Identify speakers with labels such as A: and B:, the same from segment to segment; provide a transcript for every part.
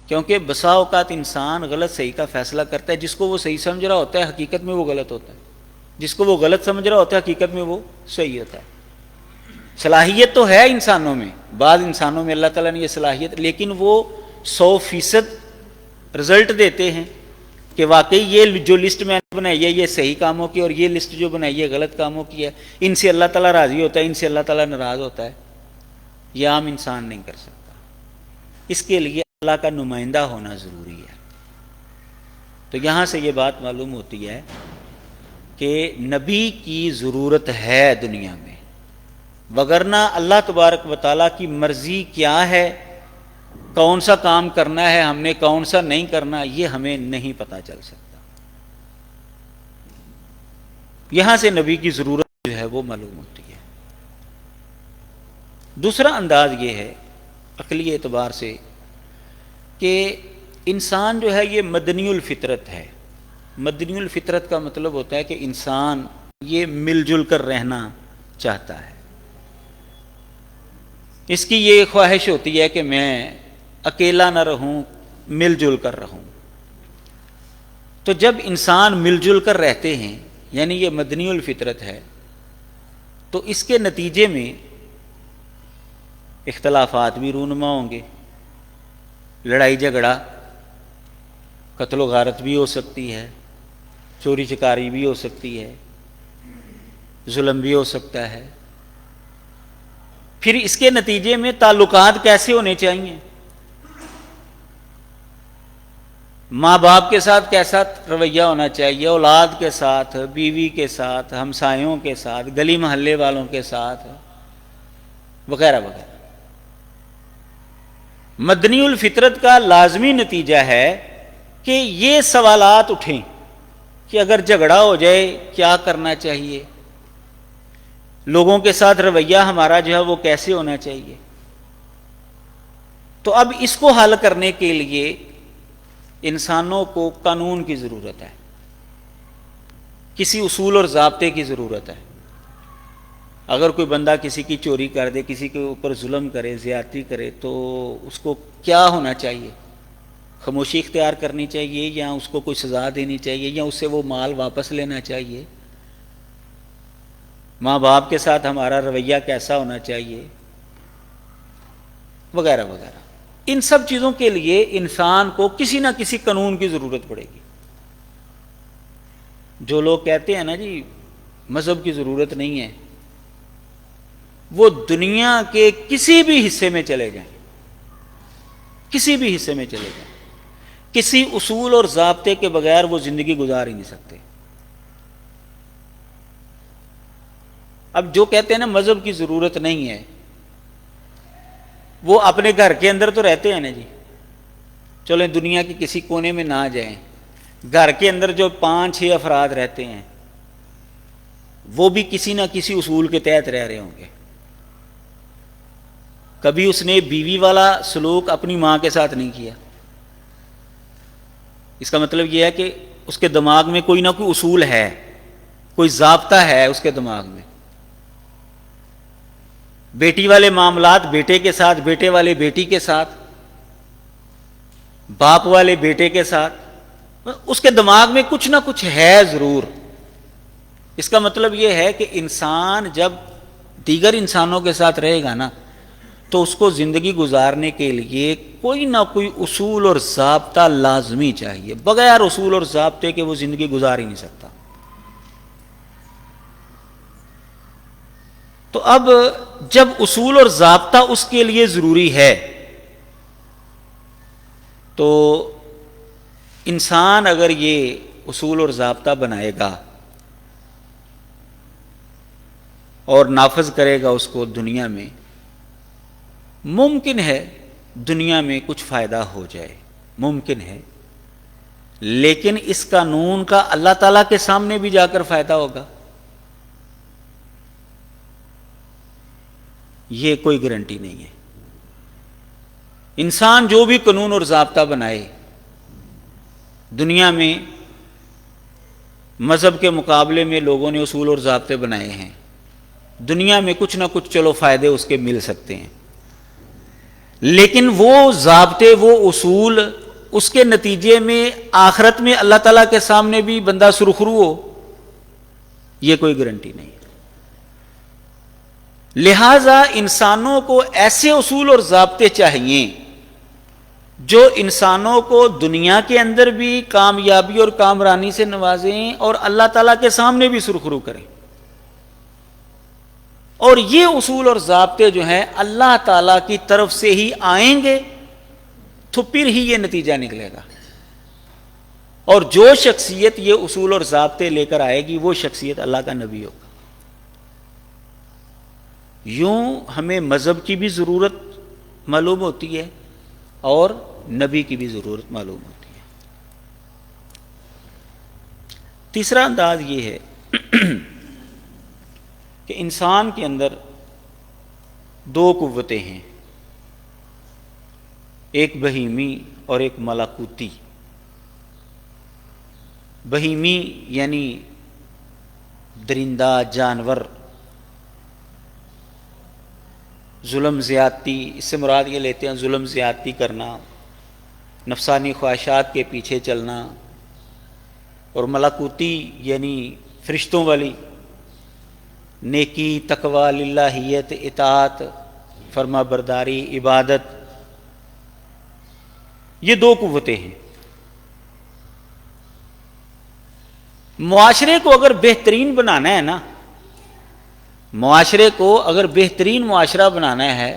A: کیونکہ بسا اوقات انسان غلط صحیح کا فیصلہ کرتا ہے، جس کو وہ صحیح سمجھ رہا ہوتا ہے حقیقت میں وہ غلط ہوتا ہے، جس کو وہ غلط سمجھ رہا ہوتا ہے حقیقت میں وہ صحیح ہوتا ہے۔ صلاحیت تو ہے انسانوں میں، بعض انسانوں میں اللہ تعالیٰ نے یہ صلاحیت، لیکن وہ 100% رزلٹ دیتے ہیں کہ واقعی یہ جو لسٹ میں نے بنائی ہے یہ صحیح کاموں کی، اور یہ لسٹ جو بنائی ہے غلط کاموں کی ہے، ان سے اللہ تعالیٰ راضی ہوتا ہے، ان سے اللہ تعالیٰ ناراض ہوتا ہے۔ یہ عام انسان نہیں کر سکتا، اس کے لیے اللہ کا نمائندہ ہونا ضروری ہے۔ تو یہاں سے یہ بات معلوم ہوتی ہے کہ نبی کی ضرورت ہے دنیا میں، وگرنہ اللہ تبارک و تعالیٰ کی مرضی کیا ہے، کون سا کام کرنا ہے ہم نے، کون سا نہیں کرنا، یہ ہمیں نہیں پتہ چل سکتا۔ یہاں سے نبی کی ضرورت جو ہے وہ معلوم ہوتی ہے۔ دوسرا انداز یہ ہے عقلی اعتبار سے کہ انسان جو ہے یہ مدنی الفطرت ہے۔ مدنی الفطرت کا مطلب ہوتا ہے کہ انسان یہ مل جل کر رہنا چاہتا ہے، اس کی یہ خواہش ہوتی ہے کہ میں اکیلا نہ رہوں، مل جل کر رہوں۔ تو جب انسان مل جل کر رہتے ہیں، یعنی یہ مدنی الفطرت ہے، تو اس کے نتیجے میں اختلافات بھی رونما ہوں گے، لڑائی جھگڑا، قتل و غارت بھی ہو سکتی ہے، چوری چکاری بھی ہو سکتی ہے، ظلم بھی ہو سکتا ہے۔ پھر اس کے نتیجے میں تعلقات کیسے ہونے چاہیے، ماں باپ کے ساتھ کیسا رویہ ہونا چاہیے، اولاد کے ساتھ، بیوی کے ساتھ، ہمسایوں کے ساتھ، گلی محلے والوں کے ساتھ، وغیرہ وغیرہ۔ مدنی الفطرت کا لازمی نتیجہ ہے کہ یہ سوالات اٹھیں کہ اگر جھگڑا ہو جائے کیا کرنا چاہیے، لوگوں کے ساتھ رویہ ہمارا جو ہے وہ کیسے ہونا چاہیے۔ تو اب اس کو حل کرنے کے لیے انسانوں کو قانون کی ضرورت ہے، کسی اصول اور ضابطے کی ضرورت ہے۔ اگر کوئی بندہ کسی کی چوری کر دے، کسی کے اوپر ظلم کرے، زیادتی کرے، تو اس کو کیا ہونا چاہیے، خاموشی اختیار کرنی چاہیے، یا اس کو کوئی سزا دینی چاہیے، یا اس سے وہ مال واپس لینا چاہیے، ماں باپ کے ساتھ ہمارا رویہ کیسا ہونا چاہیے، وغیرہ وغیرہ۔ ان سب چیزوں کے لیے انسان کو کسی نہ کسی قانون کی ضرورت پڑے گی۔ جو لوگ کہتے ہیں نا جی مذہب کی ضرورت نہیں ہے، وہ دنیا کے کسی بھی حصے میں چلے جائیں، کسی بھی حصے میں چلے جائیں، کسی اصول اور ضابطے کے بغیر وہ زندگی گزار ہی نہیں سکتے۔ اب جو کہتے ہیں نا مذہب کی ضرورت نہیں ہے، وہ اپنے گھر کے اندر تو رہتے ہیں نا جی، چلیں دنیا کے کسی کونے میں نہ جائیں، گھر کے اندر جو 5-6 افراد رہتے ہیں وہ بھی کسی نہ کسی اصول کے تحت رہ رہے ہوں گے۔ کبھی اس نے بیوی والا سلوک اپنی ماں کے ساتھ نہیں کیا، اس کا مطلب یہ ہے کہ اس کے دماغ میں کوئی نہ کوئی اصول ہے، کوئی ضابطہ ہے اس کے دماغ میں۔ بیٹی والے معاملات بیٹے کے ساتھ، بیٹے والے بیٹی کے ساتھ، باپ والے بیٹے کے ساتھ، اس کے دماغ میں کچھ نہ کچھ ہے ضرور۔ اس کا مطلب یہ ہے کہ انسان جب دیگر انسانوں کے ساتھ رہے گا نا، تو اس کو زندگی گزارنے کے لیے کوئی نہ کوئی اصول اور ضابطہ لازمی چاہیے، بغیر اصول اور ضابطے کے وہ زندگی گزار ہی نہیں سکتا۔ تو اب جب اصول اور ضابطہ اس کے لیے ضروری ہے، تو انسان اگر یہ اصول اور ضابطہ بنائے گا اور نافذ کرے گا اس کو دنیا میں، ممکن ہے دنیا میں کچھ فائدہ ہو جائے، ممکن ہے، لیکن اس قانون کا اللہ تعالیٰ کے سامنے بھی جا کر فائدہ ہوگا، یہ کوئی گارنٹی نہیں ہے۔ انسان جو بھی قانون اور ضابطہ بنائے دنیا میں، مذہب کے مقابلے میں لوگوں نے اصول اور ضابطے بنائے ہیں، دنیا میں کچھ نہ کچھ چلو فائدے اس کے مل سکتے ہیں، لیکن وہ ضابطے، وہ اصول، اس کے نتیجے میں آخرت میں اللہ تعالیٰ کے سامنے بھی بندہ سرخرو ہو، یہ کوئی گارنٹی نہیں۔ لہذا انسانوں کو ایسے اصول اور ضابطے چاہیے جو انسانوں کو دنیا کے اندر بھی کامیابی اور کامرانی سے نوازیں اور اللہ تعالیٰ کے سامنے بھی سرخرو کریں۔ اور یہ اصول اور ضابطے جو ہیں اللہ تعالیٰ کی طرف سے ہی آئیں گے تو پھر ہی یہ نتیجہ نکلے گا۔ اور جو شخصیت یہ اصول اور ضابطے لے کر آئے گی وہ شخصیت اللہ کا نبی ہوگا۔ یوں ہمیں مذہب کی بھی ضرورت معلوم ہوتی ہے اور نبی کی بھی ضرورت معلوم ہوتی ہے۔ تیسرا انداز یہ ہے کہ انسان کے اندر دو قوتیں ہیں، ایک بہیمی اور ایک ملکوتی۔ بہیمی یعنی درندہ، جانور، ظلم زیادتی، اس سے مراد یہ لیتے ہیں ظلم زیادتی کرنا، نفسانی خواہشات کے پیچھے چلنا، اور ملکوتی یعنی فرشتوں والی نیکی، تقوی، للہیت، اطاعت، فرما برداری، عبادت، یہ دو قوتیں ہیں۔ معاشرے کو اگر بہترین بنانا ہے نا، معاشرے کو اگر بہترین معاشرہ بنانا ہے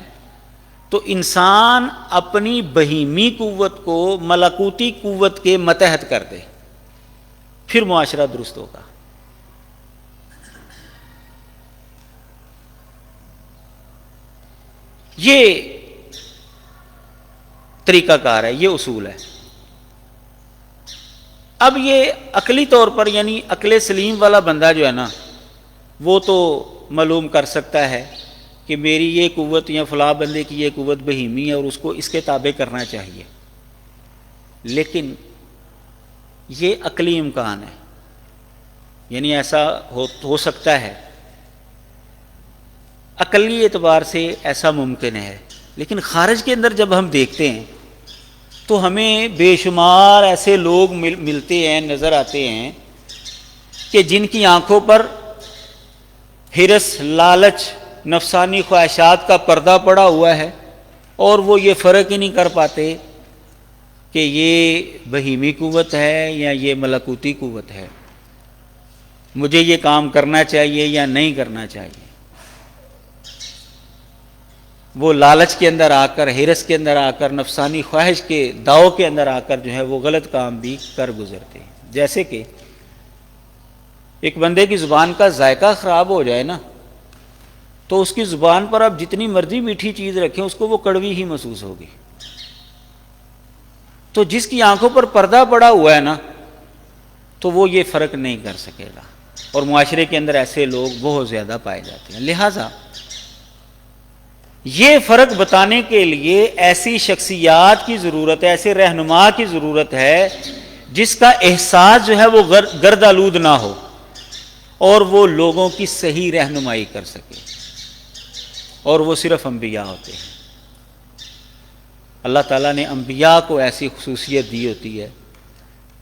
A: تو انسان اپنی بہیمی قوت کو ملکوتی قوت کے متحد کر دے، پھر معاشرہ درست ہوگا۔ یہ طریقہ کار ہے، یہ اصول ہے۔ اب یہ عقلی طور پر یعنی عقل سلیم والا بندہ جو ہے نا وہ تو معلوم کر سکتا ہے کہ میری یہ قوت یا فلاں بندے کی یہ قوت بہیمی ہے اور اس کو اس کے تابع کرنا چاہیے، لیکن یہ عقلی امکان ہے، یعنی ایسا ہو سکتا ہے، عقلی اعتبار سے ایسا ممکن ہے، لیکن خارج کے اندر جب ہم دیکھتے ہیں تو ہمیں بے شمار ایسے لوگ ملتے ہیں، نظر آتے ہیں کہ جن کی آنکھوں پر ہرس، لالچ، نفسانی خواہشات کا پردہ پڑا ہوا ہے، اور وہ یہ فرق ہی نہیں کر پاتے کہ یہ بہیمی قوت ہے یا یہ ملکوتی قوت ہے، مجھے یہ کام کرنا چاہیے یا نہیں کرنا چاہیے۔ وہ لالچ کے اندر آ کر، ہرس کے اندر آ کر، نفسانی خواہش کے داؤ کے اندر آ کر جو ہے وہ غلط کام بھی کر گزرتے ہیں۔ جیسے کہ ایک بندے کی زبان کا ذائقہ خراب ہو جائے نا تو اس کی زبان پر آپ جتنی مرضی میٹھی چیز رکھیں اس کو وہ کڑوی ہی محسوس ہوگی۔ تو جس کی آنکھوں پر پردہ پڑا ہوا ہے نا تو وہ یہ فرق نہیں کر سکے گا، اور معاشرے کے اندر ایسے لوگ بہت زیادہ پائے جاتے ہیں۔ لہٰذا یہ فرق بتانے کے لیے ایسی شخصیات کی ضرورت ہے، ایسے رہنما کی ضرورت ہے جس کا احساس جو ہے وہ گرد آلود نہ ہو اور وہ لوگوں کی صحیح رہنمائی کر سکے، اور وہ صرف انبیاء ہوتے ہیں۔ اللہ تعالیٰ نے انبیاء کو ایسی خصوصیت دی ہوتی ہے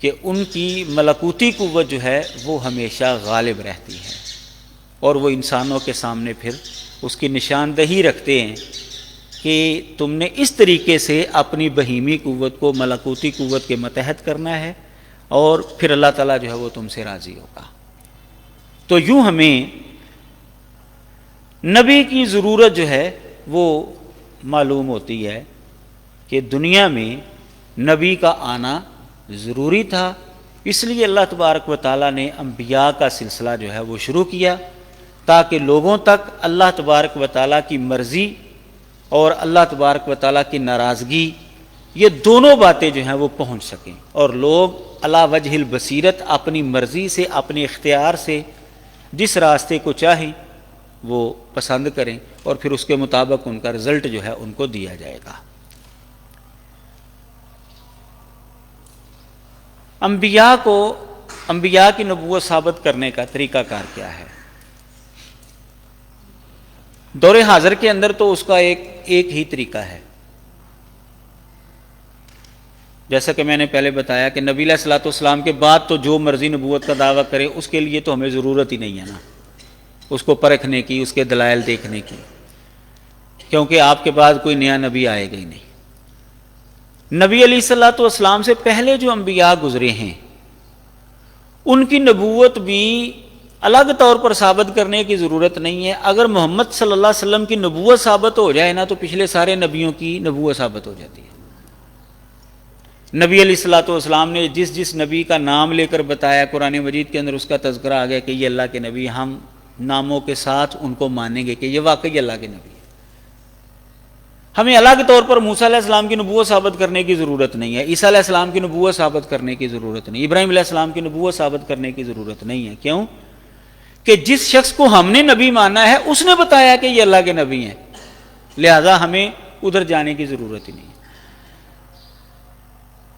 A: کہ ان کی ملکوتی قوت جو ہے وہ ہمیشہ غالب رہتی ہے، اور وہ انسانوں کے سامنے پھر اس کی نشاندہی رکھتے ہیں کہ تم نے اس طریقے سے اپنی بہیمی قوت کو ملکوتی قوت کے متحد کرنا ہے، اور پھر اللہ تعالیٰ جو ہے وہ تم سے راضی ہوگا۔ تو یوں ہمیں نبی کی ضرورت جو ہے وہ معلوم ہوتی ہے کہ دنیا میں نبی کا آنا ضروری تھا، اس لیے اللہ تبارک و تعالیٰ نے انبیاء کا سلسلہ جو ہے وہ شروع کیا تاکہ لوگوں تک اللہ تبارک و تعالیٰ کی مرضی اور اللہ تبارک و تعالیٰ کی ناراضگی، یہ دونوں باتیں جو ہیں وہ پہنچ سکیں، اور لوگ علی وجہ البصیرت اپنی مرضی سے، اپنے اختیار سے جس راستے کو چاہیں وہ پسند کریں، اور پھر اس کے مطابق ان کا رزلٹ جو ہے ان کو دیا جائے گا۔ انبیاء کی نبوت ثابت کرنے کا طریقہ کار کیا ہے؟ دور حاضر کے اندر تو اس کا ایک ہی طریقہ ہے جیسا کہ میں نے پہلے بتایا کہ نبی علیہ الصلوۃ والسلام کے بعد تو جو مرضی نبوت کا دعویٰ کرے اس کے لیے تو ہمیں ضرورت ہی نہیں ہے نا اس کو پرکھنے کی، اس کے دلائل دیکھنے کی، کیونکہ آپ کے بعد کوئی نیا نبی آئے گا ہی نہیں۔ نبی علیہ الصلوۃ والسلام سے پہلے جو انبیاء گزرے ہیں ان کی نبوت بھی الگ طور پر ثابت کرنے کی ضرورت نہیں ہے۔ اگر محمد صلی اللہ علیہ وسلم کی نبوت ثابت ہو جائے نا تو پچھلے سارے نبیوں کی نبوت ثابت ہو جاتی ہے۔ نبی علیہ الصلوۃ والسلام نے جس جس نبی کا نام لے کر بتایا قرآن مجید کے اندر اس کا تذکرہ آ گیا کہ یہ اللہ کے نبی، ہم ناموں کے ساتھ ان کو مانیں گے کہ یہ واقعی اللہ کے نبی ہے۔ ہمیں الگ طور پر موسیٰ علیہ السلام کی نبوت ثابت کرنے کی ضرورت نہیں ہے، عیسیٰ علیہ السلام کی نبوت ثابت کرنے کی ضرورت نہیں، ابراہیم علیہ السلام کی نبوت ثابت کرنے کی ضرورت نہیں ہے۔ کیوں؟ کہ جس شخص کو ہم نے نبی مانا ہے اس نے بتایا کہ یہ اللہ کے نبی ہیں، لہذا ہمیں ادھر جانے کی ضرورت ہی نہیں ہے۔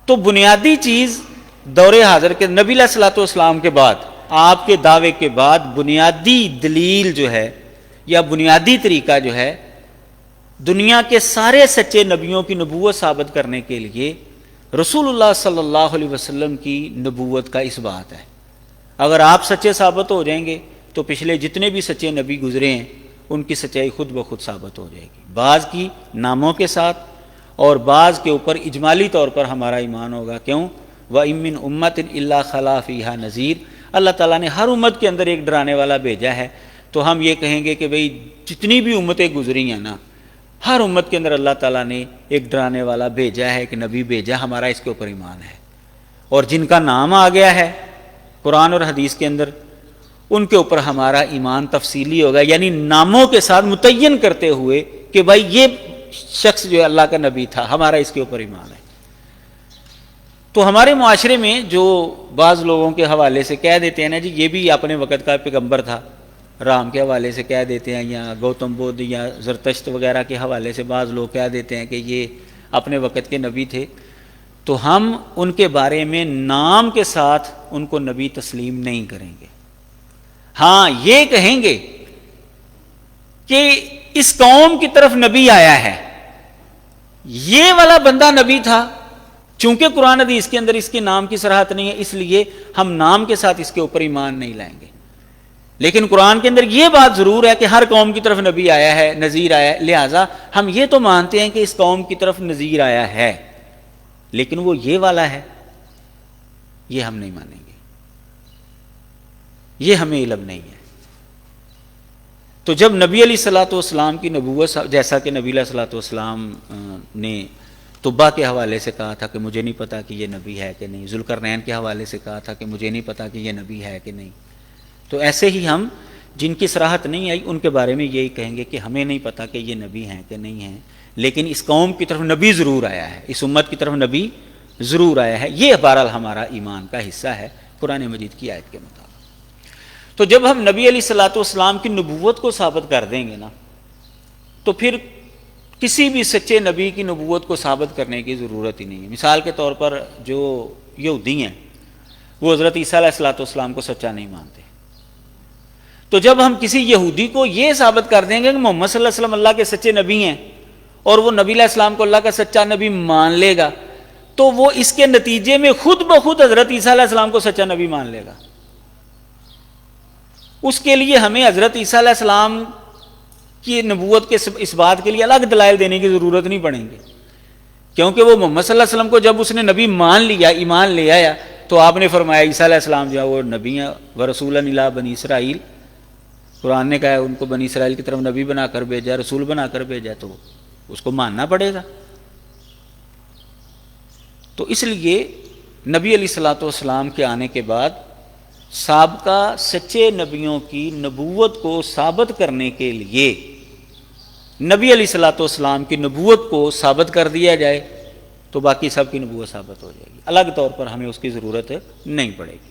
A: تو بنیادی چیز دور حاضر کے نبی علیہ الصلوۃ والسلام کے بعد، آپ کے دعوے کے بعد بنیادی دلیل جو ہے یا بنیادی طریقہ جو ہے دنیا کے سارے سچے نبیوں کی نبوت ثابت کرنے کے لیے رسول اللہ صلی اللہ علیہ وسلم کی نبوت کا اس بات ہے۔ اگر آپ سچے ثابت ہو جائیں گے تو پچھلے جتنے بھی سچے نبی گزرے ہیں ان کی سچائی خود بخود ثابت ہو جائے گی، بعض کی ناموں کے ساتھ اور بعض کے اوپر اجمالی طور پر ہمارا ایمان ہوگا۔ کیوں؟ وَإِن مِّن أُمَّةٍ إِلَّا خَلَا فِيهَا نَذِيرٌ، اللہ تعالیٰ نے ہر امت کے اندر ایک ڈرانے والا بھیجا ہے، تو ہم یہ کہیں گے کہ بھئی جتنی بھی امتیں گزری ہیں نا، ہر امت کے اندر اللہ تعالیٰ نے ایک ڈرانے والا بھیجا ہے، ایک نبی بھیجا، ہمارا اس کے اوپر ایمان ہے۔ اور جن کا نام آ گیا ہے قرآن اور حدیث کے اندر ان کے اوپر ہمارا ایمان تفصیلی ہوگا، یعنی ناموں کے ساتھ متعین کرتے ہوئے کہ بھائی یہ شخص جو ہے اللہ کا نبی تھا، ہمارا اس کے اوپر ایمان ہے۔ تو ہمارے معاشرے میں جو بعض لوگوں کے حوالے سے کہہ دیتے ہیں نا جی یہ بھی اپنے وقت کا پیغمبر تھا، رام کے حوالے سے کہہ دیتے ہیں، یا گوتم بدھ یا زرتشت وغیرہ کے حوالے سے بعض لوگ کہہ دیتے ہیں کہ یہ اپنے وقت کے نبی تھے، تو ہم ان کے بارے میں نام کے ساتھ ان کو نبی تسلیم نہیں کریں گے۔ ہاں یہ کہیں گے کہ اس قوم کی طرف نبی آیا ہے، یہ والا بندہ نبی تھا، چونکہ قرآن حدیث کے اندر اس کے نام کی صراحت نہیں ہے اس لیے ہم نام کے ساتھ اس کے اوپر ایمان نہیں لائیں گے۔ لیکن قرآن کے اندر یہ بات ضرور ہے کہ ہر قوم کی طرف نبی آیا ہے، نذیر آیا ہے، لہٰذا ہم یہ تو مانتے ہیں کہ اس قوم کی طرف نذیر آیا ہے، لیکن وہ یہ والا ہے یہ ہم نہیں مانیں گے، یہ ہمیں علم نہیں ہے۔ تو جب نبی علیہ الصلوۃ والسلام کی نبوت، جیسا کہ نبی علیہ الصلوۃ والسلام نے طبا کے حوالے سے کہا تھا کہ مجھے نہیں پتا کہ یہ نبی ہے کہ نہیں، ذوالقرنین کے حوالے سے کہا تھا کہ مجھے نہیں پتا کہ یہ نبی ہے کہ نہیں، تو ایسے ہی ہم جن کی صراحت نہیں آئی ان کے بارے میں یہی کہیں گے کہ ہمیں نہیں پتا کہ یہ نبی ہیں کہ نہیں ہیں، لیکن اس قوم کی طرف نبی ضرور آیا ہے، اس امت کی طرف نبی ضرور آیا ہے، یہ بہرحال ہمارا ایمان کا حصہ ہے قرآن مجید کی آیت کے مطابق۔ تو جب ہم نبی علیہ الصلوۃ والسلام کی نبوت کو ثابت کر دیں گے نا تو پھر کسی بھی سچے نبی کی نبوت کو ثابت کرنے کی ضرورت ہی نہیں ہے۔ مثال کے طور پر جو یہودی ہیں وہ حضرت عیسیٰ علیہ الصلوۃ والسلام کو سچا نہیں مانتے، تو جب ہم کسی یہودی کو یہ ثابت کر دیں گے کہ محمد صلی اللہ علیہ وسلم اللہ کے سچے نبی ہیں اور وہ نبی علیہ السلام کو اللہ کا سچا نبی مان لے گا، تو وہ اس کے نتیجے میں خود بخود حضرت عیسیٰ علیہ السلام کو سچا نبی مان لے گا۔ اس کے لیے ہمیں حضرت عیسیٰ علیہ السلام کی نبوت کے اس بات کے لیے الگ دلائل دینے کی ضرورت نہیں پڑیں گے، کیونکہ وہ محمد صلی اللہ علیہ وسلم کو جب اس نے نبی مان لیا، ایمان لے آیا، تو آپ نے فرمایا عیسیٰ علیہ السلام جو ہے وہ نبی ہیں، ورسولا الی بنی اسرائیل، قرآن نے کہا ہے ان کو بنی اسرائیل کی طرف نبی بنا کر بھیجا، رسول بنا کر بھیجا، تو اس کو ماننا پڑے گا۔ تو اس لیے نبی علیہ الصلوۃ والسلام کے آنے کے بعد سابقہ سچے نبیوں کی نبوت کو ثابت کرنے کے لیے نبی علیہ الصلوۃ والسلام کی نبوت کو ثابت کر دیا جائے تو باقی سب کی نبوت ثابت ہو جائے گی، الگ طور پر ہمیں اس کی ضرورت نہیں پڑے گی۔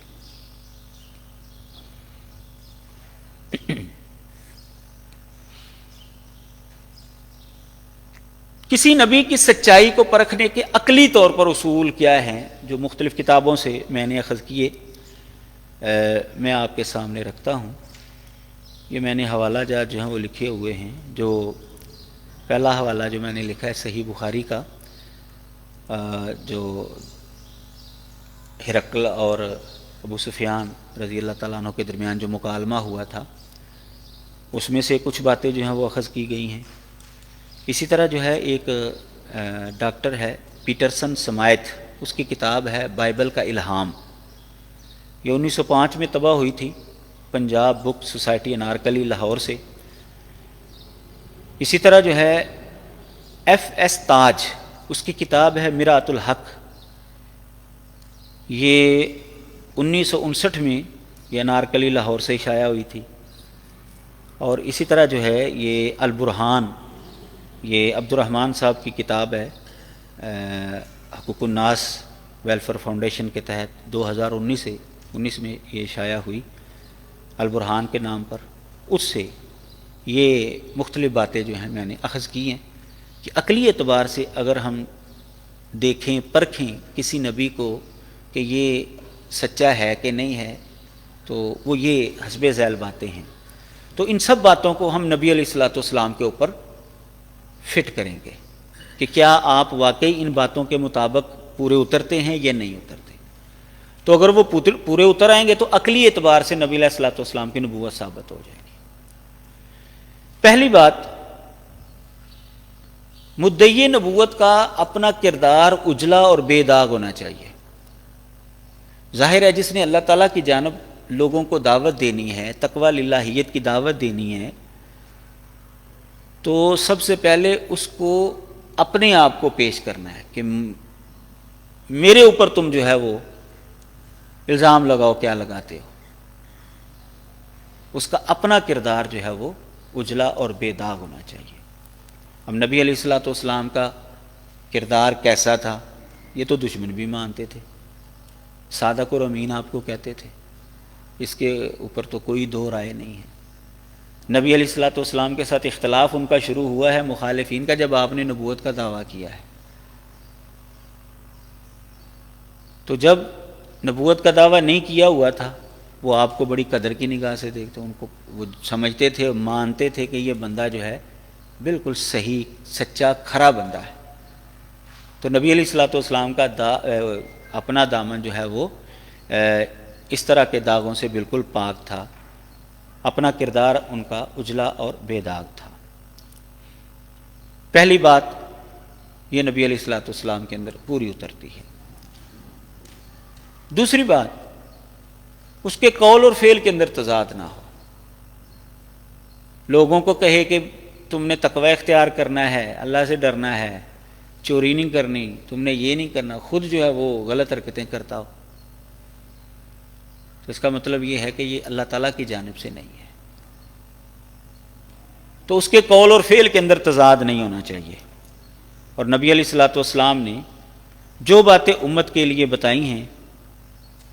A: کسی نبی کی سچائی کو پرکھنے کے عقلی طور پر اصول کیا ہیں جو مختلف کتابوں سے میں نے اخذ کیے، میں آپ کے سامنے رکھتا ہوں۔ یہ میں نے حوالہ جات جو ہیں وہ لکھے ہوئے ہیں۔ جو پہلا حوالہ جو میں نے لکھا ہے صحیح بخاری کا، جو ہرقل اور ابو سفیان رضی اللہ تعالیٰ عنہ کے درمیان جو مکالمہ ہوا تھا اس میں سے کچھ باتیں جو ہیں وہ اخذ کی گئی ہیں۔ اسی طرح جو ہے ایک ڈاکٹر ہے پیٹرسن سمایتھ، اس کی کتاب ہے بائبل کا الہام، یہ 1905 میں طبع ہوئی تھی پنجاب بک سوسائٹی انارکلی لاہور سے۔ اسی طرح جو ہے ایف ایس تاج، اس کی کتاب ہے مرآت الحق، یہ 1959 میں یہ انارکلی لاہور سے شائع ہوئی تھی۔ اور اسی طرح جو ہے یہ البرہان، یہ عبد الرحمن صاحب کی کتاب ہے حقوق الناس ویلفیئر فاؤنڈیشن کے تحت 2019 میں یہ شائع ہوئی البرہان کے نام پر۔ اس سے یہ مختلف باتیں جو ہیں میں نے اخذ کی ہیں کہ عقلی اعتبار سے اگر ہم دیکھیں پرکھیں کسی نبی کو کہ یہ سچا ہے کہ نہیں ہے تو وہ یہ حسب ذیل باتیں ہیں۔ تو ان سب باتوں کو ہم نبی علیہ الصلوۃ والسلام کے اوپر فٹ کریں گے کہ کیا آپ واقعی ان باتوں کے مطابق پورے اترتے ہیں یا نہیں اترتے۔ تو اگر وہ پورے اتر آئیں گے تو عقلی اعتبار سے نبی علیہ الصلوۃ والسلام کی نبوت ثابت ہو جائے گی۔ پہلی بات، مدعی نبوت کا اپنا کردار اجلا اور بے داغ ہونا چاہیے۔ ظاہر ہے جس نے اللہ تعالیٰ کی جانب لوگوں کو دعوت دینی ہے، تقوی للہیت کی دعوت دینی ہے، تو سب سے پہلے اس کو اپنے آپ کو پیش کرنا ہے کہ میرے اوپر تم جو ہے وہ الزام لگاؤ، کیا لگاتے ہو۔ اس کا اپنا کردار جو ہے وہ اجلا اور بے داغ ہونا چاہیے۔ اب نبی علیہ الصلوۃ والسلام کا کردار کیسا تھا یہ تو دشمن بھی مانتے تھے، صادق اور امین آپ کو کہتے تھے، اس کے اوپر تو کوئی دو رائے نہیں ہے۔ نبی علیہ الصلوۃ والسلام کے ساتھ اختلاف ان کا شروع ہوا ہے مخالفین کا جب آپ نے نبوت کا دعویٰ کیا ہے۔ تو جب نبوت کا دعویٰ نہیں کیا ہوا تھا وہ آپ کو بڑی قدر کی نگاہ سے دیکھتے، ان کو وہ سمجھتے تھے، مانتے تھے کہ یہ بندہ جو ہے بالکل صحیح سچا کھرا بندہ ہے۔ تو نبی علیہ الصلوۃ والسلام کا اپنا دامن جو ہے وہ اس طرح کے داغوں سے بالکل پاک تھا، اپنا کردار ان کا اجلا اور بے داغ تھا۔ پہلی بات یہ نبی علیہ الصلوۃ والسلام کے اندر پوری اترتی ہے۔ دوسری بات، اس کے قول اور فعل کے اندر تضاد نہ ہو، لوگوں کو کہے کہ تم نے تقوی اختیار کرنا ہے، اللہ سے ڈرنا ہے، چوری نہیں کرنی، تم نے یہ نہیں کرنا، خود جو ہے وہ غلط حرکتیں کرتا ہو، تو اس کا مطلب یہ ہے کہ یہ اللہ تعالیٰ کی جانب سے نہیں ہے۔ تو اس کے قول اور فعل کے اندر تضاد نہیں ہونا چاہیے۔ اور نبی علیہ الصلوۃ والسلام نے جو باتیں امت کے لیے بتائی ہیں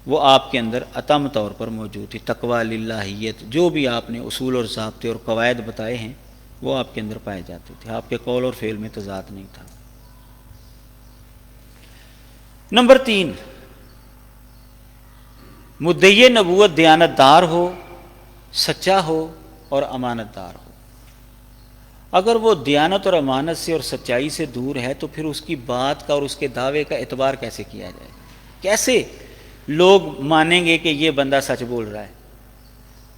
A: وہ آپ کے اندر عطم طور پر موجود تھی۔ تقوی للہیت، جو بھی آپ نے اصول اور ضابطے اور قواعد بتائے ہیں وہ آپ کے اندر پائے جاتے تھے، آپ کے قول اور فعل میں تضاد نہیں تھا۔ نمبر 3، مدعی نبوت دیانت دار ہو، سچا ہو اور امانت دار ہو۔ اگر وہ دیانت اور امانت سے اور سچائی سے دور ہے تو پھر اس کی بات کا اور اس کے دعوے کا اعتبار کیسے کیا جائے گا؟ کیسے لوگ مانیں گے کہ یہ بندہ سچ بول رہا ہے؟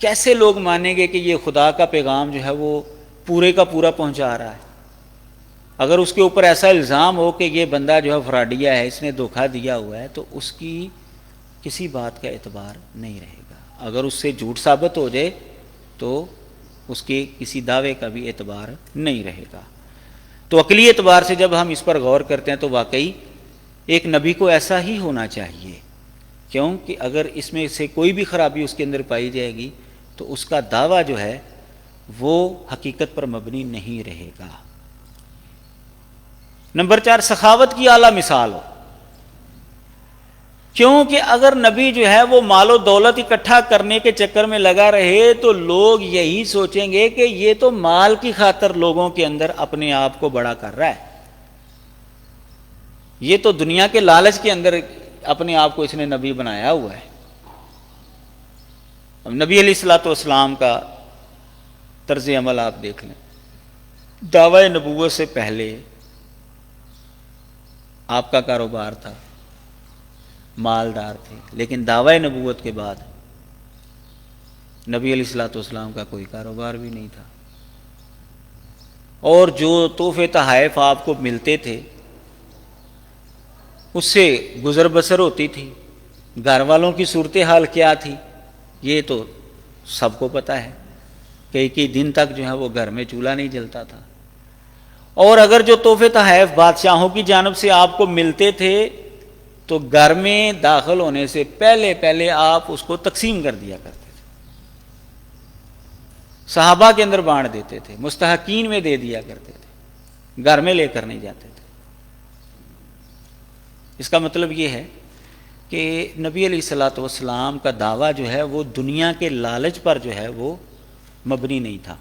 A: کیسے لوگ مانیں گے کہ یہ خدا کا پیغام جو ہے وہ پورے کا پورا پہنچا رہا ہے؟ اگر اس کے اوپر ایسا الزام ہو کہ یہ بندہ جو ہے فراڈیا ہے، اس نے دھوکہ دیا ہوا ہے، تو اس کی کسی بات کا اعتبار نہیں رہے گا۔ اگر اس سے جھوٹ ثابت ہو جائے تو اس کے کسی دعوے کا بھی اعتبار نہیں رہے گا۔ تو عقلی اعتبار سے جب ہم اس پر غور کرتے ہیں تو واقعی ایک نبی کو ایسا ہی ہونا چاہیے، کیونکہ اگر اس میں سے کوئی بھی خرابی اس کے اندر پائی جائے گی تو اس کا دعویٰ جو ہے وہ حقیقت پر مبنی نہیں رہے گا۔ نمبر 4، سخاوت کی اعلیٰ مثال ہو، کیونکہ اگر نبی جو ہے وہ مال و دولت اکٹھا کرنے کے چکر میں لگا رہے تو لوگ یہی سوچیں گے کہ یہ تو مال کی خاطر لوگوں کے اندر اپنے آپ کو بڑا کر رہا ہے، یہ تو دنیا کے لالچ کے اندر اپنے آپ کو اس نے نبی بنایا ہوا ہے۔ اب نبی علیہ الصلوۃ والسلام کا طرز عمل آپ دیکھ لیں، دعوی نبوت سے پہلے آپ کا کاروبار تھا، مالدار تھے، لیکن دعوی نبوت کے بعد نبی علیہ الصلوۃ والسلام کا کوئی کاروبار بھی نہیں تھا، اور جو تحفے تحائف آپ کو ملتے تھے اس سے گزر بسر ہوتی تھی۔ گھر والوں کی صورتحال کیا تھی یہ تو سب کو پتہ ہے، کئی دن تک جو ہے وہ گھر میں چولہا نہیں جلتا تھا، اور اگر جو تحفے تحائف بادشاہوں کی جانب سے آپ کو ملتے تھے تو گھر میں داخل ہونے سے پہلے آپ اس کو تقسیم کر دیا کرتے تھے، صحابہ کے اندر بانٹ دیتے تھے، مستحقین میں دے دیا کرتے تھے، گھر میں لے کر نہیں جاتے تھے۔ اس کا مطلب یہ ہے کہ نبی علیہ الصلوۃ والسلام کا دعویٰ جو ہے وہ دنیا کے لالچ پر جو ہے وہ مبنی نہیں تھا۔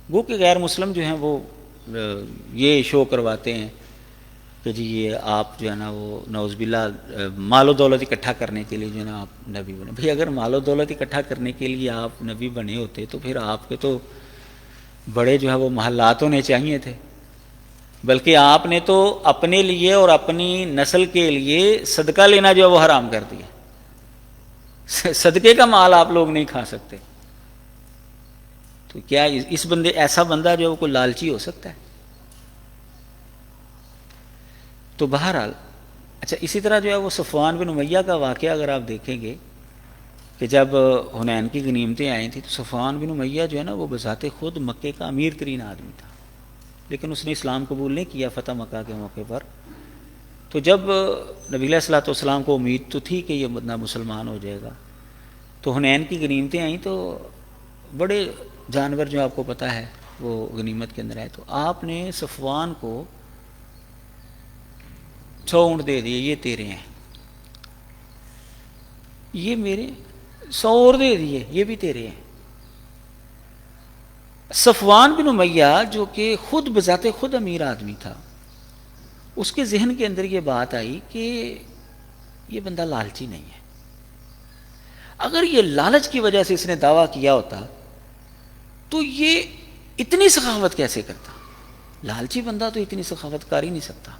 A: وہ کہ غیر مسلم جو ہیں وہ یہ شو کرواتے ہیں کہ جی یہ آپ جو ہے نا وہ نعوذ باللہ مال و دولت اکٹھا کرنے کے لیے جو ہے نا آپ نبی بنے۔ بھئی اگر مال و دولت اکٹھا کرنے کے لیے آپ نبی بنے ہوتے تو پھر آپ کے تو بڑے جو ہے وہ محلات ہونے چاہیے تھے، بلکہ آپ نے تو اپنے لیے اور اپنی نسل کے لیے صدقہ لینا جو ہے وہ حرام کر دیا۔ صدقے کا مال آپ لوگ نہیں کھا سکتے، تو کیا اس بندے ایسا بندہ جو ہے وہ کوئی لالچی ہو سکتا ہے؟ تو بہرحال اچھا، اسی طرح جو ہے وہ صفوان بن امیہ کا واقعہ اگر آپ دیکھیں گے کہ جب حنین کی غنیمتیں آئی تھیں تو صفوان بن امیہ جو ہے نا وہ بذات خود مکے کا امیر ترین آدمی تھا، لیکن اس نے اسلام قبول نہیں کیا فتح مکہ کے موقع پر۔ تو جب نبی علیہ الصلوۃ والسلام کو امید تو تھی کہ یہ بندہ مسلمان ہو جائے گا، تو حنین کی غنیمتیں آئیں تو بڑے جانور جو آپ کو پتہ ہے وہ غنیمت کے اندر آئے، تو آپ نے صفوان کو 100 اونٹ دے دیے، یہ تیرے ہیں، یہ میرے 100 اور دے دیے، یہ بھی تیرے ہیں۔ صفوان بن امیہ جو کہ خود بذات خود امیر آدمی تھا، اس کے ذہن کے اندر یہ بات آئی کہ یہ بندہ لالچی نہیں ہے، اگر یہ لالچ کی وجہ سے اس نے دعویٰ کیا ہوتا تو یہ اتنی سخاوت کیسے کرتا؟ لالچی بندہ تو اتنی سخاوت کر ہی نہیں سکتا۔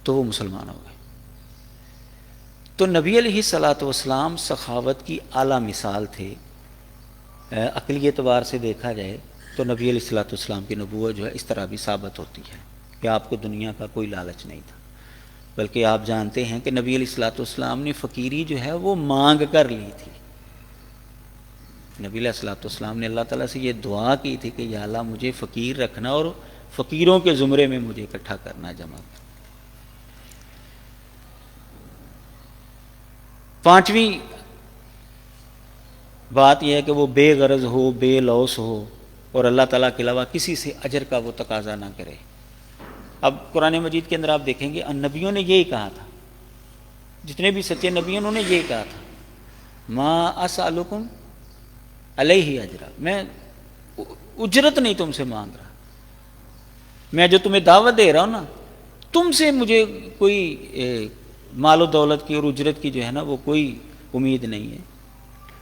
A: تو وہ مسلمان ہو گئے۔ تو نبی علیہ الصلوۃ والسلام سخاوت کی اعلیٰ مثال تھے۔ عقلی اعتبار سے دیکھا جائے تو نبی علیہ الصلوۃ والسلام کی نبوت جو ہے اس طرح بھی ثابت ہوتی ہے کہ آپ کو دنیا کا کوئی لالچ نہیں تھا، بلکہ آپ جانتے ہیں کہ نبی علیہ الصلوۃ والسلام نے فقیری جو ہے وہ مانگ کر لی تھی۔ نبی علیہ الصلوۃ والسلام نے اللہ تعالیٰ سے یہ دعا کی تھی کہ یا اللہ مجھے فقیر رکھنا اور فقیروں کے زمرے میں مجھے اکٹھا کرنا، جمع کرنا۔ 5ویں بات یہ ہے کہ وہ بے غرض ہو، بے لوث ہو، اور اللہ تعالیٰ کے علاوہ کسی سے اجر کا وہ تقاضا نہ کرے۔ اب قرآن مجید کے اندر آپ دیکھیں گے نبیوں نے یہی کہا تھا، جتنے بھی سچے نبی انہوں نے یہی کہا تھا، ما اسألکم علیہ اجرا، میں اجرت نہیں تم سے مانگ رہا، میں جو تمہیں دعوت دے رہا ہوں نا، تم سے مجھے کوئی مال و دولت کی اور اجرت کی جو ہے نا وہ کوئی امید نہیں ہے۔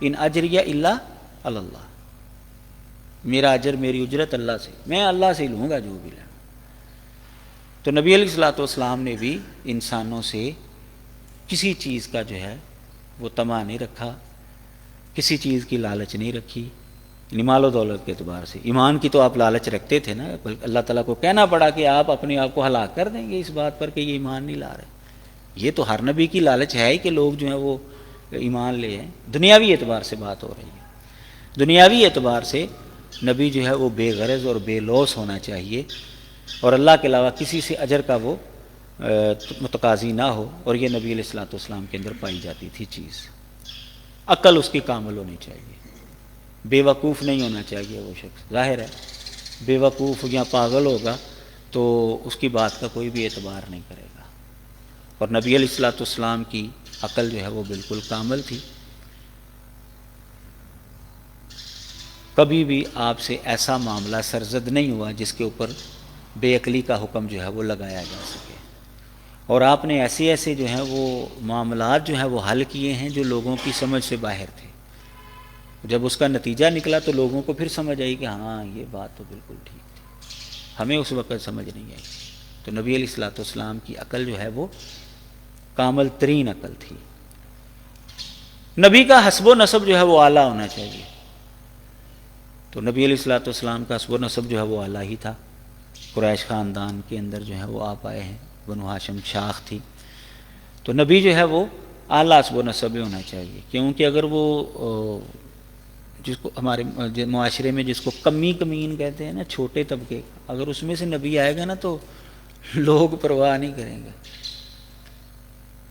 A: ان اجریہ الا علی اللہ، میرا اجر میری اجرت اللہ سے، میں اللہ سے لوں گا جو بھی لینا۔ تو نبی علیہ الصلوۃ والسلام نے بھی انسانوں سے کسی چیز کا جو ہے وہ طمع نہیں رکھا، کسی چیز کی لالچ نہیں رکھی، مال و دولت کے اعتبار سے۔ ایمان کی تو آپ لالچ رکھتے تھے نا، بلکہ اللہ تعالیٰ کو کہنا پڑا کہ آپ اپنے آپ کو ہلاک کر دیں گے اس بات پر کہ یہ ایمان نہیں لا رہے۔ یہ تو ہر نبی کی لالچ ہے ہی کہ لوگ جو ہیں وہ ایمان لے ہیں۔ دنیاوی اعتبار سے بات ہو رہی ہے، دنیاوی اعتبار سے نبی جو ہے وہ بے غرض اور بے لوث ہونا چاہیے، اور اللہ کے علاوہ کسی سے اجر کا وہ متقاضی نہ ہو، اور یہ نبی علیہ الصلوۃ والسلام کے اندر پائی جاتی تھی چیز۔ عقل اس کی کامل ہونی چاہیے، بے وقوف نہیں ہونا چاہیے وہ شخص۔ ظاہر ہے بے وقوف یا پاگل ہوگا تو اس کی بات کا کوئی بھی اعتبار نہیں کرے گا، اور نبی علیہ الصلوۃ والسلام کی عقل جو ہے وہ بالکل کامل تھی۔ کبھی بھی آپ سے ایسا معاملہ سرزد نہیں ہوا جس کے اوپر بے عقلی کا حکم جو ہے وہ لگایا جا سکے، اور آپ نے ایسے جو ہیں وہ معاملات جو ہیں وہ حل کیے ہیں جو لوگوں کی سمجھ سے باہر تھے۔ جب اس کا نتیجہ نکلا تو لوگوں کو پھر سمجھ آئی کہ ہاں یہ بات تو بالکل ٹھیک تھی، ہمیں اس وقت سمجھ نہیں آئی۔ تو نبی علیہ الصلوۃ والسلام کی عقل جو ہے وہ کامل ترین عقل تھی. نبی کا حسب و نسب جو ہے وہ اعلیٰ ہونا چاہیے. تو نبی علیہ الصلوۃ والسلام کا حسب و نسب جو ہے وہ اعلیٰ ہی تھا. قریش خاندان کے اندر جو ہے وہ آپ آئے ہیں، بنو ہاشم شاخ تھی. تو نبی جو ہے وہ اعلیٰ حسب و نسب ہونا چاہیے، کیونکہ اگر وہ جس کو ہمارے معاشرے میں جس کو کمی کمین کہتے ہیں نا، چھوٹے طبقے، اگر اس میں سے نبی آئے گا نا تو لوگ پرواہ نہیں کریں گے.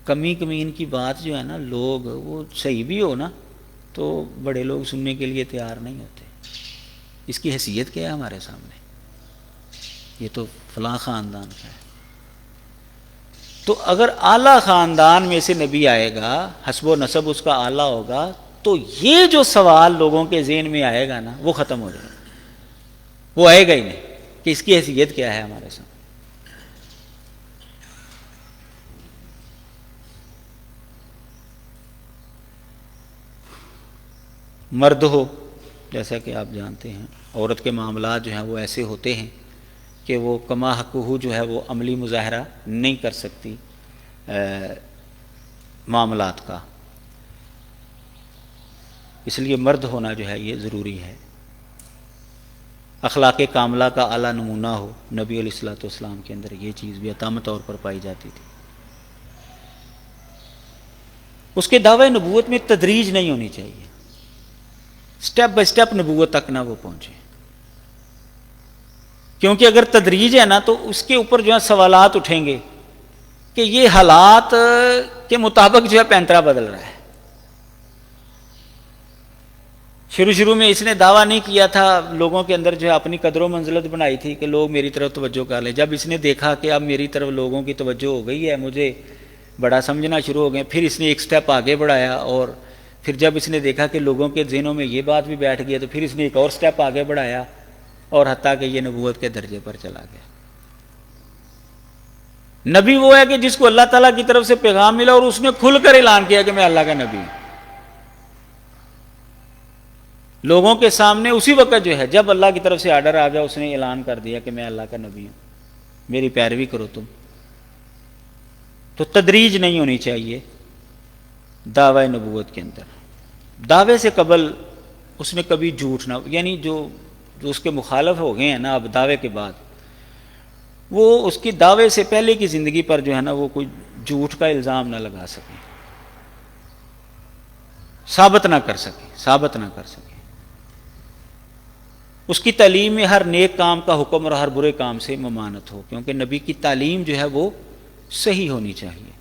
A: کمی کمین کی بات جو ہے نا، لوگ وہ صحیح بھی ہو نا تو بڑے لوگ سننے کے لیے تیار نہیں ہوتے. اس کی حیثیت کیا ہے ہمارے سامنے؟ یہ تو فلاں خاندان کا ہے. تو اگر اعلیٰ خاندان میں سے نبی آئے گا، حسب و نسب اس کا اعلیٰ ہوگا، تو یہ جو سوال لوگوں کے ذہن میں آئے گا نا وہ ختم ہو جائے گا. وہ آئے گا ہی نہیں کہ اس کی حیثیت کیا ہے ہمارے سامنے. مرد ہو، جیسا کہ آپ جانتے ہیں، عورت کے معاملات جو ہیں وہ ایسے ہوتے ہیں کہ وہ کما حقہ جو ہے وہ عملی مظاہرہ نہیں کر سکتی معاملات کا. اس لیے مرد ہونا جو ہے یہ ضروری ہے. اخلاق کاملہ کا اعلیٰ نمونہ ہو. نبی علیہ الصلوۃ والسلام کے اندر یہ چیز بھی عطام طور پر پائی جاتی تھی. اس کے دعوی نبوت میں تدریج نہیں ہونی چاہیے، سٹیپ بائی سٹیپ نبوت تک نہ وہ پہنچے. کیونکہ اگر تدریج ہے نا تو اس کے اوپر جو ہے سوالات اٹھیں گے کہ یہ حالات کے مطابق جو ہے پینترا بدل رہا ہے. شروع میں اس نے دعویٰ نہیں کیا تھا، لوگوں کے اندر جو ہے اپنی قدر و منزلت بنائی تھی کہ لوگ میری طرف توجہ کر لیں. جب اس نے دیکھا کہ اب میری طرف لوگوں کی توجہ ہو گئی ہے، مجھے بڑا سمجھنا شروع ہو گئے، پھر اس نے ایک سٹیپ آگے بڑھایا. اور پھر جب اس نے دیکھا کہ لوگوں کے ذہنوں میں یہ بات بھی بیٹھ گئی تو پھر اس نے ایک اور سٹیپ آگے بڑھایا، اور حتیٰ کہ یہ نبوت کے درجے پر چلا گیا. نبی وہ ہے کہ جس کو اللہ تعالیٰ کی طرف سے پیغام ملا اور اس نے کھل کر اعلان کیا کہ میں اللہ کا نبی ہوں. لوگوں کے سامنے اسی وقت جو ہے جب اللہ کی طرف سے آرڈر آ گیا اس نے اعلان کر دیا کہ میں اللہ کا نبی ہوں، میری پیروی کرو تم. تو تدریج نہیں ہونی چاہیے دعوی نبوت کے اندر. دعوے سے قبل اس میں کبھی جھوٹ نہ، یعنی جو اس کے مخالف ہو گئے ہیں نا اب دعوے کے بعد، وہ اس کی دعوے سے پہلے کی زندگی پر جو ہے نا وہ کوئی جھوٹ کا الزام نہ لگا سکے، ثابت نہ کر سکے. اس کی تعلیم میں ہر نیک کام کا حکم اور ہر برے کام سے ممانعت ہو، کیونکہ نبی کی تعلیم جو ہے وہ صحیح ہونی چاہیے.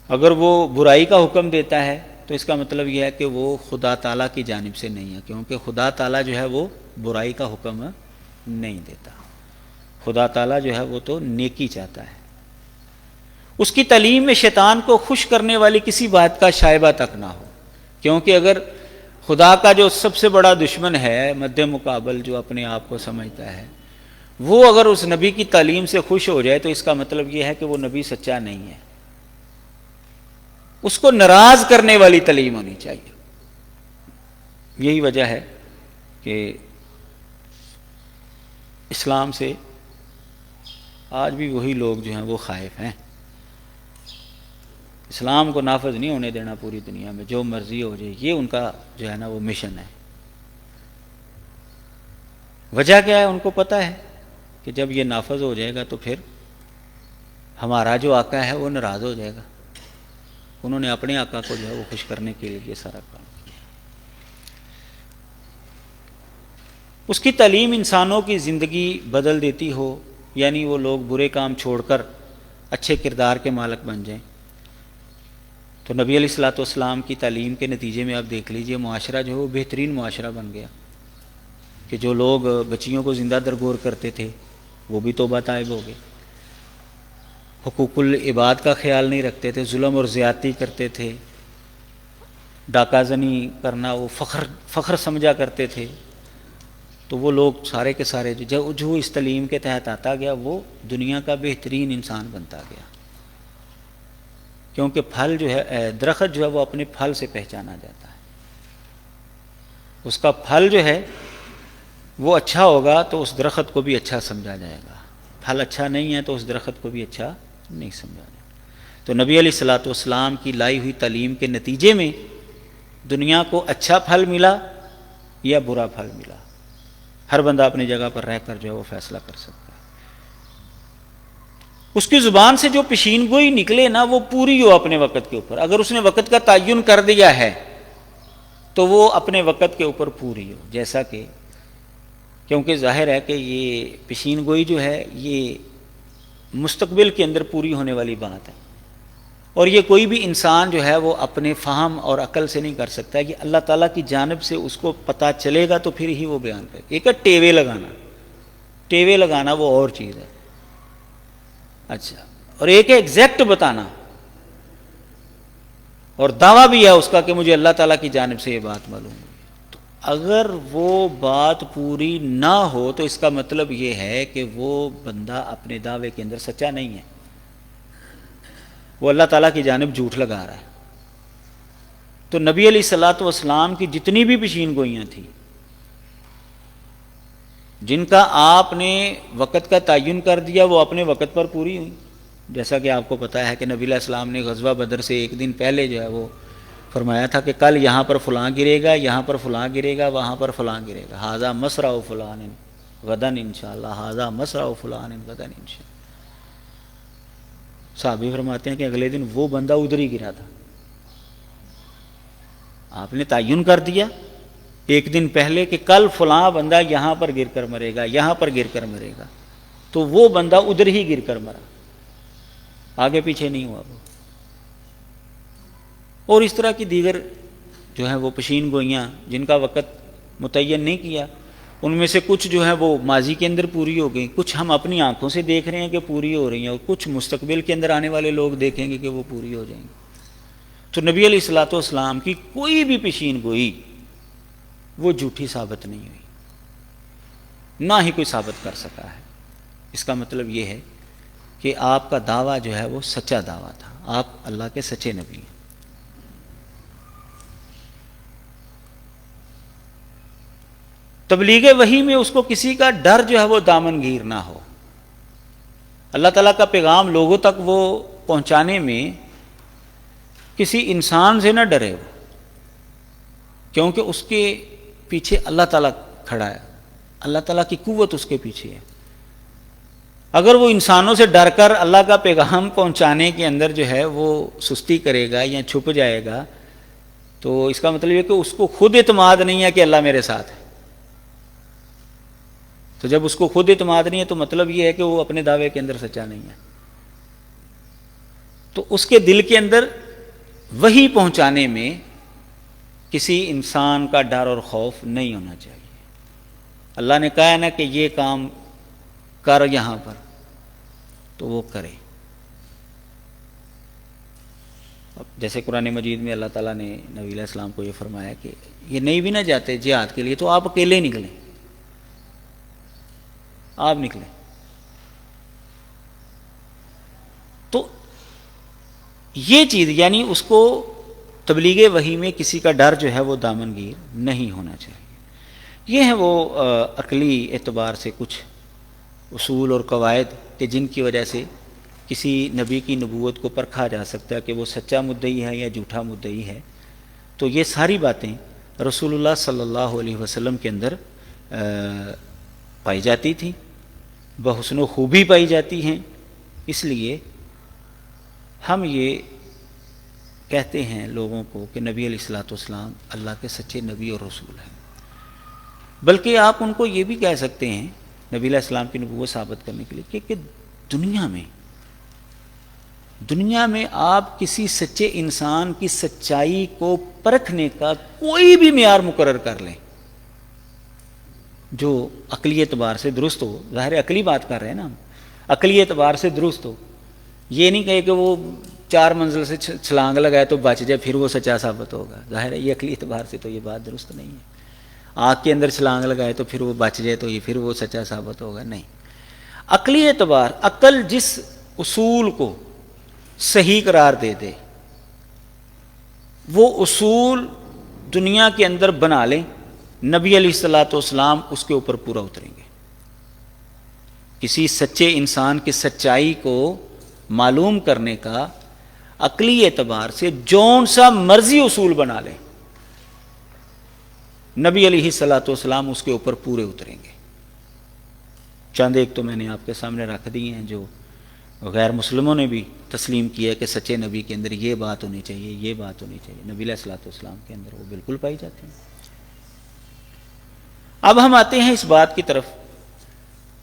A: اگر وہ برائی کا حکم دیتا ہے تو اس کا مطلب یہ ہے کہ وہ خدا تعالیٰ کی جانب سے نہیں ہے، کیونکہ خدا تعالیٰ جو ہے وہ برائی کا حکم نہیں دیتا. خدا تعالیٰ جو ہے وہ تو نیکی چاہتا ہے. اس کی تعلیم میں شیطان کو خوش کرنے والی کسی بات کا شائبہ تک نہ ہو، کیونکہ اگر خدا کا جو سب سے بڑا دشمن ہے مد مقابل، جو اپنے آپ کو سمجھتا ہے، وہ اگر اس نبی کی تعلیم سے خوش ہو جائے تو اس کا مطلب یہ ہے کہ وہ نبی سچا نہیں ہے. اس کو ناراض کرنے والی تعلیم ہونی چاہیے. یہی وجہ ہے کہ اسلام سے آج بھی وہی لوگ جو ہیں وہ خائف ہیں. اسلام کو نافذ نہیں ہونے دینا پوری دنیا میں، جو مرضی ہو جائے، یہ ان کا جو ہے نا وہ مشن ہے. وجہ کیا ہے؟ ان کو پتہ ہے کہ جب یہ نافذ ہو جائے گا تو پھر ہمارا جو آقا ہے وہ ناراض ہو جائے گا. انہوں نے اپنے آقا کو جو ہے وہ خوش کرنے کے لیے یہ سارا کام کیا. اس کی تعلیم انسانوں کی زندگی بدل دیتی ہو، یعنی وہ لوگ برے کام چھوڑ کر اچھے کردار کے مالک بن جائیں. تو نبی علیہ الصلوۃ والسلام کی تعلیم کے نتیجے میں آپ دیکھ لیجئے معاشرہ جو ہے وہ بہترین معاشرہ بن گیا، کہ جو لوگ بچیوں کو زندہ درگور کرتے تھے وہ بھی توبہ طائب ہو گئے، حقوق العباد کا خیال نہیں رکھتے تھے، ظلم اور زیادتی کرتے تھے، ڈاکہ زنی کرنا وہ فخر سمجھا کرتے تھے. تو وہ لوگ سارے کے سارے جو اس تعلیم کے تحت آتا گیا وہ دنیا کا بہترین انسان بنتا گیا. کیونکہ پھل جو ہے، درخت جو ہے وہ اپنے پھل سے پہچانا جاتا ہے. اس کا پھل جو ہے وہ اچھا ہوگا تو اس درخت کو بھی اچھا سمجھا جائے گا، پھل اچھا نہیں ہے تو اس درخت کو بھی اچھا نہیں سمجھا جائے گا. تو نبی علیہ الصلوۃ والسلام کی لائی ہوئی تعلیم کے نتیجے میں دنیا کو اچھا پھل ملا یا برا پھل ملا، ہر بندہ اپنی جگہ پر رہ کر جو ہے وہ فیصلہ کر سکتا ہے۔ اس کی زبان سے جو پیشین گوئی نکلے نا وہ پوری ہو اپنے وقت کے اوپر، اگر اس نے وقت کا تعین کر دیا ہے تو وہ اپنے وقت کے اوپر پوری ہو، جیسا کہ کیونکہ ظاہر ہے کہ یہ پیشین گوئی جو ہے یہ مستقبل کے اندر پوری ہونے والی بات ہے، اور یہ کوئی بھی انسان جو ہے وہ اپنے فہم اور عقل سے نہیں کر سکتا، یہ اللہ تعالیٰ کی جانب سے اس کو پتہ چلے گا تو پھر ہی وہ بیان کرے۔ ایک ہے ٹیوے لگانا وہ اور چیز ہے، اچھا، اور ایک ہے ایگزیکٹ بتانا، اور دعویٰ بھی ہے اس کا کہ مجھے اللہ تعالیٰ کی جانب سے یہ بات معلوم ہے۔ تو اگر وہ بات پوری نہ ہو تو اس کا مطلب یہ ہے کہ وہ بندہ اپنے دعوے کے اندر سچا نہیں ہے، وہ اللہ تعالیٰ کی جانب جھوٹ لگا رہا ہے۔ تو نبی علیہ الصلوۃ والسلام کی جتنی بھی پیشین گوئیاں تھیں جن کا آپ نے وقت کا تعین کر دیا وہ اپنے وقت پر پوری ہوئی، جیسا کہ آپ کو پتہ ہے کہ نبی علیہ السلام نے غزوہ بدر سے ایک دن پہلے جو ہے وہ فرمایا تھا کہ کل یہاں پر فلاں گرے گا، یہاں پر فلاں گرے گا، وہاں پر فلاں گرے گا، ھذا مصرع فلان غدا انشاءاللہ، ھذا مصرع فلان غدا انشاءاللہ۔ صحابی فرماتے ہیں کہ اگلے دن وہ بندہ ادھر ہی گرا تھا، آپ نے تعین کر دیا ایک دن پہلے کہ کل فلاں بندہ یہاں پر گر کر مرے گا، یہاں پر گر کر مرے گا، تو وہ بندہ ادھر ہی گر کر مرا، آگے پیچھے نہیں ہوا وہ۔ اور اس طرح کی دیگر جو ہے وہ پیشین گوئیاں جن کا وقت متعین نہیں کیا، ان میں سے کچھ جو ہے وہ ماضی کے اندر پوری ہو گئی، کچھ ہم اپنی آنکھوں سے دیکھ رہے ہیں کہ پوری ہو رہی ہیں، اور کچھ مستقبل کے اندر آنے والے لوگ دیکھیں گے کہ وہ پوری ہو جائیں گی۔ تو نبی علیہ الصلوۃ والسلام کی کوئی بھی پیشین گوئی وہ جھوٹی ثابت نہیں ہوئی، نہ ہی کوئی ثابت کر سکا ہے۔ اس کا مطلب یہ ہے کہ آپ کا دعویٰ جو ہے وہ سچا دعویٰ تھا، آپ اللہ کے سچے نبی ہیں۔ تبلیغ وحی میں اس کو کسی کا ڈر جو ہے وہ دامن گیر نہ ہو، اللہ تعالیٰ کا پیغام لوگوں تک وہ پہنچانے میں کسی انسان سے نہ ڈرے وہ، کیونکہ اس کے پیچھے اللہ تعالیٰ کھڑا ہے، اللہ تعالیٰ کی قوت اس کے پیچھے ہے۔ اگر وہ انسانوں سے ڈر کر اللہ کا پیغام پہنچانے کے اندر جو ہے وہ سستی کرے گا یا چھپ جائے گا تو اس کا مطلب یہ کہ اس کو خود اعتماد نہیں ہے کہ اللہ میرے ساتھ ہے۔ تو جب اس کو خود اعتماد نہیں ہے تو مطلب یہ ہے کہ وہ اپنے دعوے کے اندر سچا نہیں ہے۔ تو اس کے دل کے اندر وحی پہنچانے میں کسی انسان کا ڈر اور خوف نہیں ہونا چاہیے۔ اللہ نے کہا ہے نا کہ یہ کام کر یہاں پر، تو وہ کرے۔ جیسے قرآن مجید میں اللہ تعالیٰ نے نبی علیہ السلام کو یہ فرمایا کہ یہ نہیں بھی نہ جاتے جہاد کے لیے تو آپ اکیلے نکلیں، آپ نکلیں۔ تو یہ چیز یعنی اس کو تبلیغ وحی میں کسی کا ڈر جو ہے وہ دامن گیر نہیں ہونا چاہیے۔ یہ ہیں وہ عقلی اعتبار سے کچھ اصول اور قواعد کہ جن کی وجہ سے کسی نبی کی نبوت کو پرکھا جا سکتا ہے کہ وہ سچا مدعی ہے یا جھوٹا مدعی ہے۔ تو یہ ساری باتیں رسول اللہ صلی اللہ علیہ وسلم کے اندر پائی جاتی تھیں، بحسن و خوبی پائی جاتی ہیں، اس لیے ہم یہ کہتے ہیں لوگوں کو کہ نبی علیہ الصلوۃ والسلام اللہ کے سچے نبی اور رسول ہیں۔ بلکہ آپ ان کو یہ بھی کہہ سکتے ہیں نبی علیہ السلام کی نبوت ثابت کرنے کے لیے کہ دنیا میں آپ کسی سچے انسان کی سچائی کو پرکھنے کا کوئی بھی معیار مقرر کر لیں جو عقلی اعتبار سے درست ہو، ظاہر عقلی بات کر رہے ہیں نا ہم، عقلی اعتبار سے درست ہو، یہ نہیں کہے کہ وہ 4 منزل سے چھلانگ لگائے تو بچ جائے پھر وہ سچا ثابت ہوگا، ظاہر ہے یہ عقلی اعتبار سے تو یہ بات درست نہیں ہے۔ آگ کے اندر چھلانگ لگائے تو پھر وہ بچ جائے تو یہ پھر وہ سچا ثابت ہوگا، نہیں۔ عقلی اعتبار، عقل جس اصول کو صحیح قرار دے دے وہ اصول دنیا کے اندر بنا لیں، نبی علیہ الصلوۃ والسلام اس کے اوپر پورا اتریں گے۔ کسی سچے انسان کی سچائی کو معلوم کرنے کا عقلی اعتبار سے جون سا مرضی اصول بنا لیں، نبی علیہ الصلوۃ والسلام اس کے اوپر پورے اتریں گے۔ چند ایک تو میں نے آپ کے سامنے رکھ دی ہیں جو غیر مسلموں نے بھی تسلیم کیا کہ سچے نبی کے اندر یہ بات ہونی چاہیے، یہ بات ہونی چاہیے، نبی علیہ الصلوۃ والسلام کے اندر وہ بالکل پائی جاتی ہیں۔ اب ہم آتے ہیں اس بات کی طرف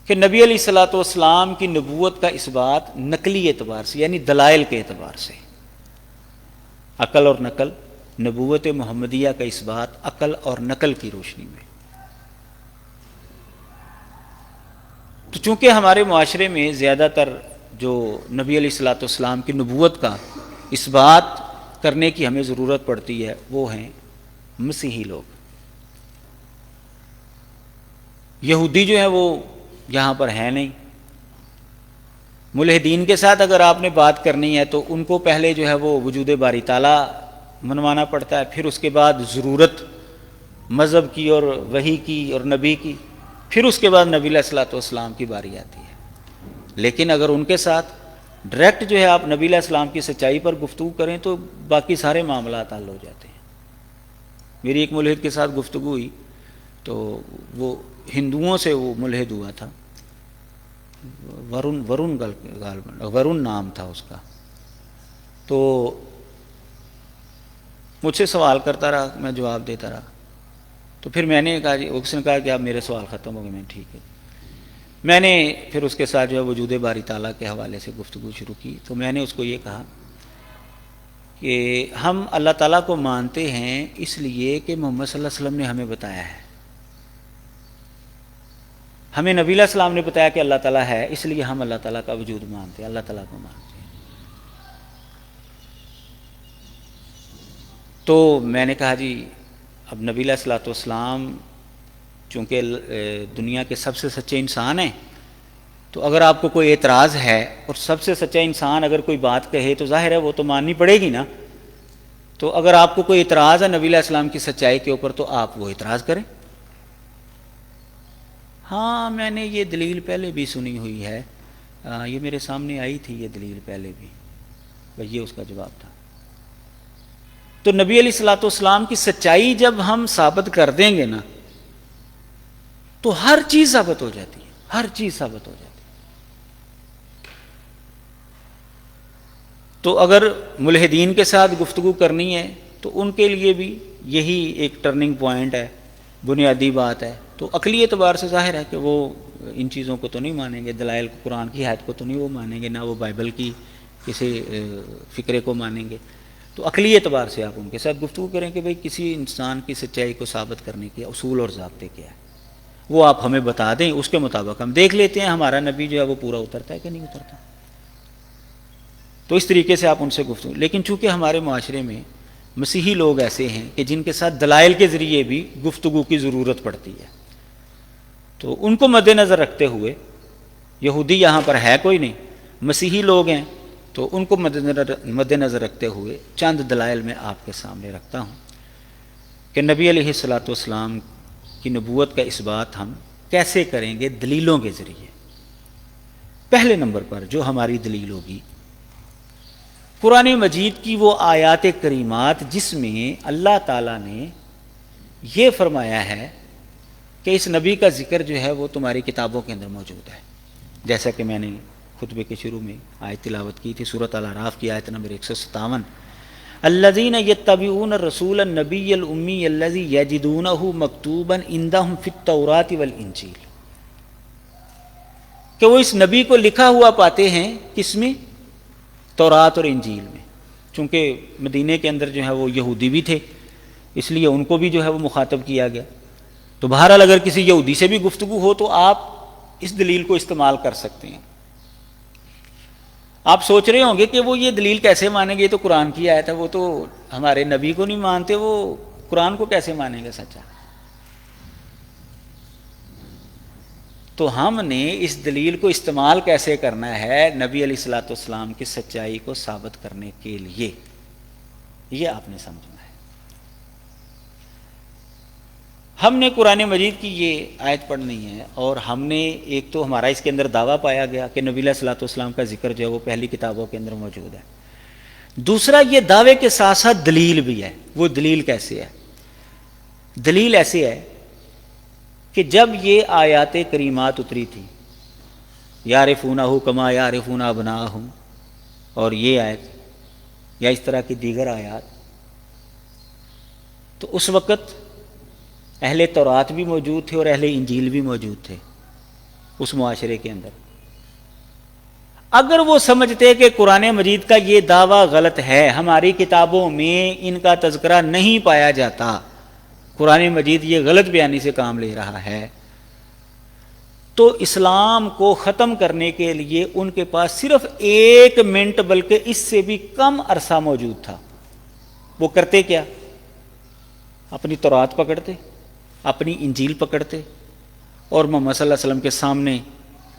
A: کہ نبی علیہ الصلوۃ والسلام کی نبوت کا اس بات نقلی اعتبار سے یعنی دلائل کے اعتبار سے، عقل اور نقل، نبوت محمدیہ کا اس بات عقل اور نقل کی روشنی میں۔ تو چونکہ ہمارے معاشرے میں زیادہ تر جو نبی علیہ الصلوۃ والسلام کی نبوت کا اس بات کرنے کی ہمیں ضرورت پڑتی ہے وہ ہیں مسیحی لوگ۔ یہودی جو ہیں وہ یہاں پر ہیں نہیں، ملحدین کے ساتھ اگر آپ نے بات کرنی ہے تو ان کو پہلے جو ہے وہ وجود باری تعالیٰ منوانا پڑتا ہے، پھر اس کے بعد ضرورت مذہب کی اور وحی کی اور نبی کی، پھر اس کے بعد نبی علیہ الصلوۃ والسلام کی باری آتی ہے۔ لیکن اگر ان کے ساتھ ڈائریکٹ جو ہے آپ نبی علیہ السلام کی سچائی پر گفتگو کریں تو باقی سارے معاملات حل ہو جاتے ہیں۔ میری ایک ملحد کے ساتھ گفتگو ہوئی تو وہ ہندوؤں سے وہ ملحد ہوا تھا، ورن نام تھا اس کا، تو مجھ سے سوال کرتا رہا، میں جواب دیتا رہا، تو پھر میں نے کہا جی، اس نے کہا کہ اب میرے سوال ختم ہو گئے، میں ٹھیک ہے۔ میں نے پھر اس کے ساتھ جو ہے وجود باری تعالیٰ کے حوالے سے گفتگو شروع کی، تو میں نے اس کو یہ کہا کہ ہم اللہ تعالیٰ کو مانتے ہیں اس لیے کہ محمد صلی اللہ علیہ وسلم نے ہمیں بتایا ہے، ہمیں نبی علیہ السلام نے بتایا کہ اللہ تعالیٰ ہے، اس لیے ہم اللہ تعالیٰ کا وجود مانتے ہیں، اللہ تعالیٰ کو مانتے ہیں۔ تو میں نے کہا جی اب نبی علیہ الصلوۃ والسلام چونکہ دنیا کے سب سے سچے انسان ہیں، تو اگر آپ کو کوئی اعتراض ہے اور سب سے سچا انسان اگر کوئی بات کہے تو ظاہر ہے وہ تو ماننی پڑے گی نا، تو اگر آپ کو کوئی اعتراض ہے نبی علیہ السلام کی سچائی کے اوپر تو آپ وہ اعتراض کریں۔ ہاں میں نے یہ دلیل پہلے بھی سنی ہوئی ہے، یہ میرے سامنے آئی تھی یہ دلیل پہلے بھی، بس یہ اس کا جواب تھا۔ تو نبی علیہ الصلوۃ والسلام کی سچائی جب ہم ثابت کر دیں گے نا تو ہر چیز ثابت ہو جاتی ہے، ہر چیز ثابت ہو جاتی ہے۔ تو اگر ملحدین کے ساتھ گفتگو کرنی ہے تو ان کے لیے بھی یہی ایک ٹرننگ پوائنٹ ہے، بنیادی بات ہے۔ تو عقلی اعتبار سے ظاہر ہے کہ وہ ان چیزوں کو تو نہیں مانیں گے، دلائل کو، قرآن کی آیت کو تو نہیں وہ مانیں گے، نہ وہ بائبل کی کسی فکرے کو مانیں گے۔ تو عقلی اعتبار سے آپ ان کے ساتھ گفتگو کریں کہ بھئی کسی انسان کی سچائی کو ثابت کرنے کے اصول اور ضابطے کیا ہے، وہ آپ ہمیں بتا دیں، اس کے مطابق ہم دیکھ لیتے ہیں ہمارا نبی جو ہے وہ پورا اترتا ہے کہ نہیں اترتا۔ تو اس طریقے سے آپ ان سے گفتگو، لیکن چونکہ ہمارے معاشرے میں مسیحی لوگ ایسے ہیں کہ جن کے ساتھ دلائل کے ذریعے بھی گفتگو کی ضرورت پڑتی ہے، تو ان کو مد نظر رکھتے ہوئے، یہودی یہاں پر ہے کوئی نہیں، مسیحی لوگ ہیں، تو ان کو مد نظر رکھتے ہوئے چند دلائل میں آپ کے سامنے رکھتا ہوں کہ نبی علیہ الصلوۃ والسلام کی نبوت کا اس بات ہم کیسے کریں گے؟ دلیلوں کے ذریعے۔ پہلے نمبر پر جو ہماری دلیل ہوگی قرآن مجید کی وہ آیات کریمات جس میں اللہ تعالیٰ نے یہ فرمایا ہے کہ اس نبی کا ذکر جو ہے وہ تمہاری کتابوں کے اندر موجود ہے، جیسا کہ میں نے خطبے کے شروع میں آیت تلاوت کی تھی، سورۃ الاعراف کی آیت نمبر 157، الذین یتبعون الرسول النبی الامی الذی یجدونہ مکتوبا عندہم فی التوراۃ والانجیل، کہ وہ اس نبی کو لکھا ہوا پاتے ہیں کس میں؟ تورات اور انجیل میں۔ چونکہ مدینے کے اندر جو ہے وہ یہودی بھی تھے، اس لیے ان کو بھی جو ہے وہ مخاطب کیا گیا۔ تو بہرحال اگر کسی یہودی سے بھی گفتگو ہو تو آپ اس دلیل کو استعمال کر سکتے ہیں۔ آپ سوچ رہے ہوں گے کہ وہ یہ دلیل کیسے مانیں گے، یہ تو قرآن کی آیت ہے، وہ تو ہمارے نبی کو نہیں مانتے، وہ قرآن کو کیسے مانیں گے سچا؟ تو ہم نے اس دلیل کو استعمال کیسے کرنا ہے نبی علیہ الصلوۃ والسلام کی سچائی کو ثابت کرنے کے لیے، یہ آپ نے سمجھنا ہے۔ ہم نے قرآن مجید کی یہ آیت پڑھنی ہے، اور ہم نے ایک تو ہمارا اس کے اندر دعویٰ پایا گیا کہ نبی علیہ الصلوۃ والسلام کا ذکر جو ہے وہ پہلی کتابوں کے اندر موجود ہے، دوسرا یہ دعوے کے ساتھ ساتھ دلیل بھی ہے. وہ دلیل کیسے ہے؟ دلیل ایسے ہے کہ جب یہ آیات کریمات اتری تھی یعرفونہ کما یعرفون ابناءہم اور یہ آیت یا اس طرح کی دیگر آیات، تو اس وقت اہل تورات بھی موجود تھے اور اہل انجیل بھی موجود تھے اس معاشرے کے اندر. اگر وہ سمجھتے کہ قرآن مجید کا یہ دعویٰ غلط ہے، ہماری کتابوں میں ان کا تذکرہ نہیں پایا جاتا، قرآن مجید یہ غلط بیانی سے کام لے رہا ہے، تو اسلام کو ختم کرنے کے لیے ان کے پاس صرف 1 منٹ بلکہ اس سے بھی کم عرصہ موجود تھا. وہ کرتے کیا؟ اپنی تورات پکڑتے، اپنی انجیل پکڑتے اور محمد صلی اللہ علیہ وسلم کے سامنے،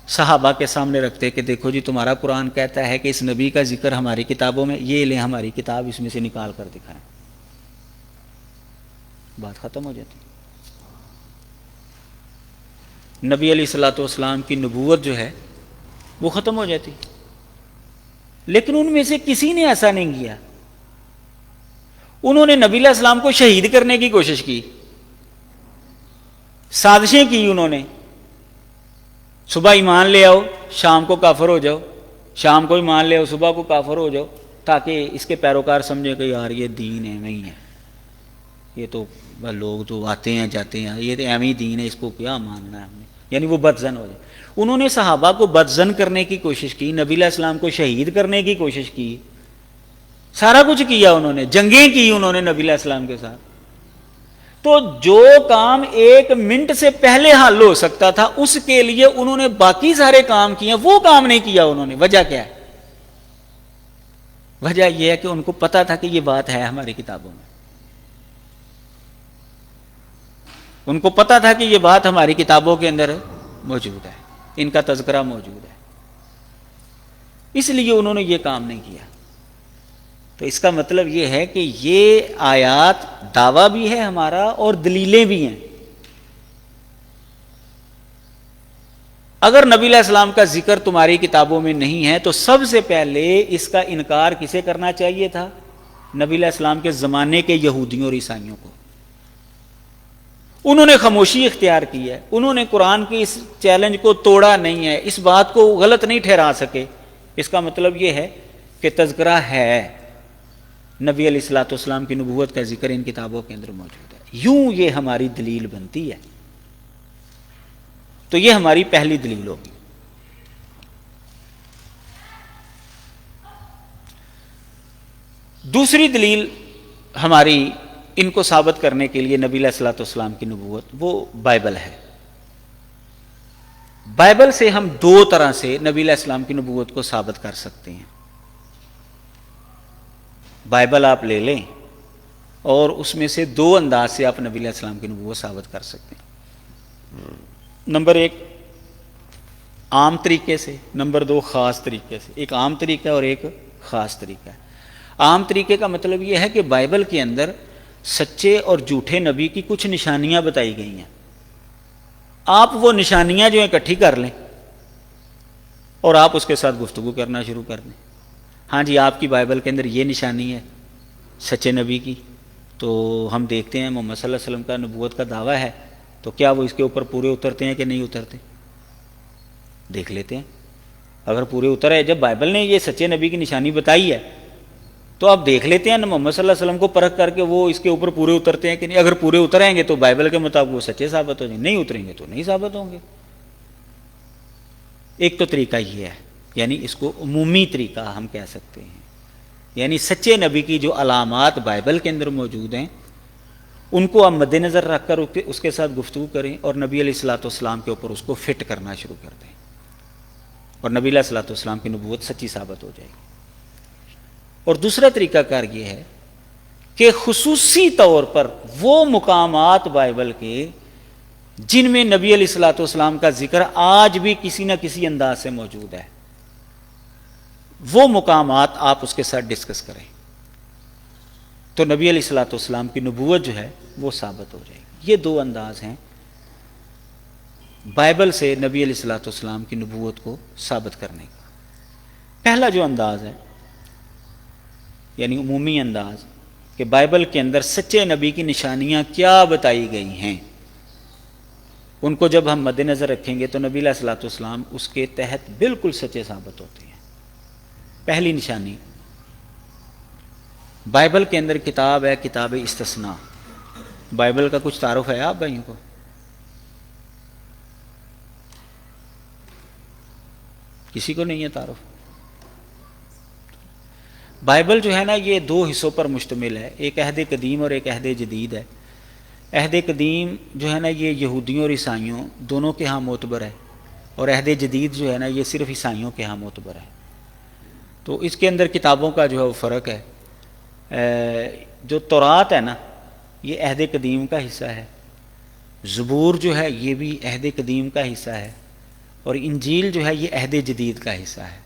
A: صحابہ کے سامنے رکھتے کہ دیکھو جی تمہارا قرآن کہتا ہے کہ اس نبی کا ذکر ہماری کتابوں میں، یہ لیں ہماری کتاب، اس میں سے نکال کر دکھائیں. بات ختم ہو جاتی. نبی علیہ الصلوۃ والسلام کی نبوت جو ہے وہ ختم ہو جاتی. لیکن ان میں سے کسی نے ایسا نہیں کیا. انہوں نے نبی علیہ السلام کو شہید کرنے کی کوشش کی، سازشیں کی. انہوں نے صبح ایمان لے آؤ شام کو کافر ہو جاؤ، شام کو ایمان لے آؤ صبح کو کافر ہو جاؤ، تاکہ اس کے پیروکار سمجھے کہ یار یہ دین ہے نہیں ہے، یہ تو لوگ تو آتے ہیں جاتے ہیں، یہ تو اہمی دین ہے، اس کو کیا ماننا ہے ہم نے. یعنی وہ بدزن ہو جائے. انہوں نے صحابہ کو بدزن کرنے کی کوشش کی، نبی علیہ السلام کو شہید کرنے کی کوشش کی، سارا کچھ کیا. انہوں نے جنگیں کی انہوں نے نبی علیہ السلام کے ساتھ. تو جو کام 1 منٹ سے پہلے حل ہو سکتا تھا اس کے لیے انہوں نے باقی سارے کام کیے، وہ کام نہیں کیا انہوں نے. وجہ کیا ہے؟ وجہ یہ ہے کہ ان کو پتا تھا کہ یہ بات ہے ہماری کتابوں میں، ان کو پتا تھا کہ یہ بات ہماری کتابوں کے اندر موجود ہے، ان کا تذکرہ موجود ہے، اس لیے انہوں نے یہ کام نہیں کیا. تو اس کا مطلب یہ ہے کہ یہ آیات دعویٰ بھی ہے ہمارا اور دلیلیں بھی ہیں. اگر نبی علیہ السلام کا ذکر تمہاری کتابوں میں نہیں ہے تو سب سے پہلے اس کا انکار کسے کرنا چاہیے تھا؟ نبی علیہ السلام کے زمانے کے یہودیوں اور عیسائیوں کو. انہوں نے خاموشی اختیار کی ہے، انہوں نے قرآن کے اس چیلنج کو توڑا نہیں ہے، اس بات کو غلط نہیں ٹھہرا سکے. اس کا مطلب یہ ہے کہ تذکرہ ہے، نبی علیہ الصلوۃ والسلام کی نبوت کا ذکر ان کتابوں کے اندر موجود ہے. یوں یہ ہماری دلیل بنتی ہے. تو یہ ہماری پہلی دلیل ہوگی. دوسری دلیل ہماری ان کو ثابت کرنے کے لیے نبی علیہ الصلوۃ والسلام کی نبوت وہ بائبل ہے. بائبل سے ہم 2 طرح سے نبی علیہ السلام کی نبوت کو ثابت کر سکتے ہیں. بائبل آپ لے لیں اور اس میں سے 2 انداز سے آپ نبی علیہ السلام کی نبوت ثابت کر سکتے ہیں. نمبر 1 عام طریقے سے، نمبر 2 خاص طریقے سے. ایک عام طریقہ اور ایک خاص طریقہ ہے. عام طریقے کا مطلب یہ ہے کہ بائبل کے اندر سچے اور جھوٹے نبی کی کچھ نشانیاں بتائی گئی ہیں. آپ وہ نشانیاں جو ہیں اکٹھی کر لیں اور آپ اس کے ساتھ گفتگو کرنا شروع کر دیں. ہاں جی آپ کی بائبل کے اندر یہ نشانی ہے سچے نبی کی، تو ہم دیکھتے ہیں محمد صلی اللہ علیہ وسلم کا نبوت کا دعویٰ ہے، تو کیا وہ اس کے اوپر پورے اترتے ہیں کہ نہیں اترتے؟ دیکھ لیتے ہیں. اگر پورے اتر ہے، جب بائبل نے یہ سچے نبی کی نشانی بتائی ہے تو آپ دیکھ لیتے ہیں نا محمد صلی اللہ علیہ وسلم کو پرکھ کر کے وہ اس کے اوپر پورے اترتے ہیں کہ نہیں. اگر پورے اتریں گے تو بائبل کے مطابق وہ سچے ثابت ہو جائیں، نہیں اتریں گے تو نہیں ثابت ہوں گے. ایک تو طریقہ یہ ہے، یعنی اس کو عمومی طریقہ ہم کہہ سکتے ہیں، یعنی سچے نبی کی جو علامات بائبل کے اندر موجود ہیں ان کو آپ مد نظر رکھ کر اس کے ساتھ گفتگو کریں اور نبی علیہ الصلوۃ والسلام کے اوپر اس کو فٹ کرنا شروع کر دیں، اور نبی علیہ الصلوۃ والسلام کی نبوت سچی ثابت ہو جائے گی. اور دوسرا طریقہ کار یہ ہے کہ خصوصی طور پر وہ مقامات بائبل کے جن میں نبی علیہ الصلوۃ والسلام کا ذکر آج بھی کسی نہ کسی انداز سے موجود ہے، وہ مقامات آپ اس کے ساتھ ڈسکس کریں تو نبی علیہ الصلوۃ والسلام کی نبوت جو ہے وہ ثابت ہو جائے گی. یہ 2 انداز ہیں بائبل سے نبی علیہ الصلوۃ والسلام کی نبوت کو ثابت کرنے کا. پہلا جو انداز ہے یعنی عمومی انداز کہ بائبل کے اندر سچے نبی کی نشانیاں کیا بتائی گئی ہیں، ان کو جب ہم مد نظر رکھیں گے تو نبی علیہ الصلوۃ والسلام اس کے تحت بالکل سچے ثابت ہوتے ہیں۔ پہلی نشانی، بائبل کے اندر کتاب ہے کتاب استثناء۔ بائبل کا کچھ تعارف ہے آپ بھائیوں کو؟ کسی کو نہیں ہے تعارف؟ بائبل جو ہے نا یہ دو حصوں پر مشتمل ہے، ایک عہد قدیم اور ایک عہد جدید ہے۔ عہد قدیم جو ہے نا یہ یہودیوں اور عیسائیوں دونوں کے ہاں معتبر ہے، اور عہد جدید جو ہے نا یہ صرف عیسائیوں کے ہاں معتبر ہے۔ تو اس کے اندر کتابوں کا جو ہے وہ فرق ہے۔ جو تورات ہے نا یہ عہد قدیم کا حصہ ہے، زبور جو ہے یہ بھی عہد قدیم کا حصہ ہے، اور انجیل جو ہے یہ عہد جدید کا حصہ ہے۔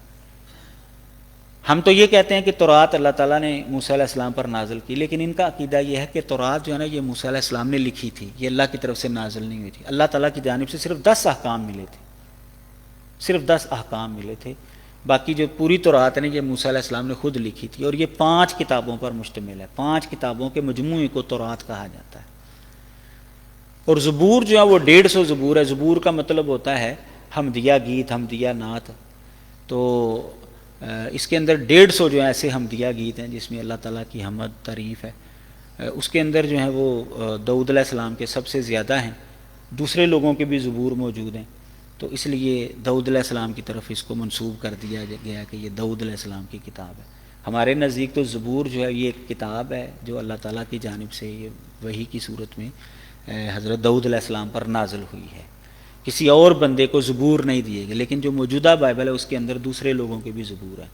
A: ہم تو یہ کہتے ہیں کہ تورات اللہ تعالیٰ نے موسیٰ علیہ السلام پر نازل کی، لیکن ان کا عقیدہ یہ ہے کہ تورات جو ہے نا یہ موسیٰ علیہ السلام نے لکھی تھی، یہ اللہ کی طرف سے نازل نہیں ہوئی تھی۔ اللہ تعالیٰ کی جانب سے صرف 10 احکام ملے تھے، صرف 10 احکام ملے تھے، باقی جو پوری تورات ہے یہ موسیٰ علیہ السلام نے خود لکھی تھی، اور یہ 5 کتابوں پر مشتمل ہے۔ 5 کتابوں کے مجموعے کو تورات کہا جاتا ہے۔ اور زبور جو ہے وہ 150 زبور ہے۔ زبور کا مطلب ہوتا ہے حمدیہ گیت، حمدیہ نعت۔ تو اس کے اندر 150 جو ہے ایسے حمدیہ گیت ہیں جس میں اللہ تعالیٰ کی حمد تعریف ہے۔ اس کے اندر جو ہے وہ داؤد علیہ السلام کے سب سے زیادہ ہیں، دوسرے لوگوں کے بھی زبور موجود ہیں، تو اس لیے داؤد علیہ السلام کی طرف اس کو منسوب کر دیا گیا کہ یہ داؤد علیہ السلام کی کتاب ہے۔ ہمارے نزدیک تو زبور جو ہے یہ ایک کتاب ہے جو اللہ تعالیٰ کی جانب سے یہ وحی کی صورت میں حضرت داؤد علیہ السلام پر نازل ہوئی ہے۔ کسی اور بندے کو زبور نہیں دیے گئے، لیکن جو موجودہ بائبل ہے اس کے اندر دوسرے لوگوں کے بھی زبور ہیں،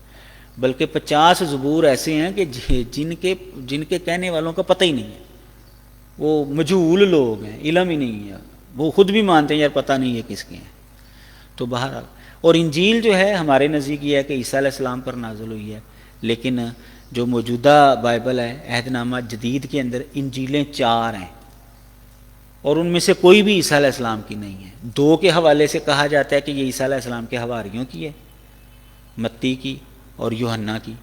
A: بلکہ 50 زبور ایسے ہیں کہ جن کے کہنے والوں کا پتہ ہی نہیں ہے، وہ مجہول لوگ ہیں، علم ہی نہیں ہے، وہ خود بھی مانتے ہیں یار پتہ نہیں ہے کس کے ہیں۔ تو بہرحال، اور انجیل جو ہے ہمارے نزدیک یہ ہے کہ عیسیٰ علیہ السلام پر نازل ہوئی ہے، لیکن جو موجودہ بائبل ہے عہد نامہ جدید کے اندر انجیلیں 4 ہیں، اور ان میں سے کوئی بھی عیسیٰ علیہ السلام کی نہیں ہے۔ 2 کے حوالے سے کہا جاتا ہے کہ یہ عیسیٰ علیہ السلام کے حواریوں کی ہے، متی کی اور یوحنا کی،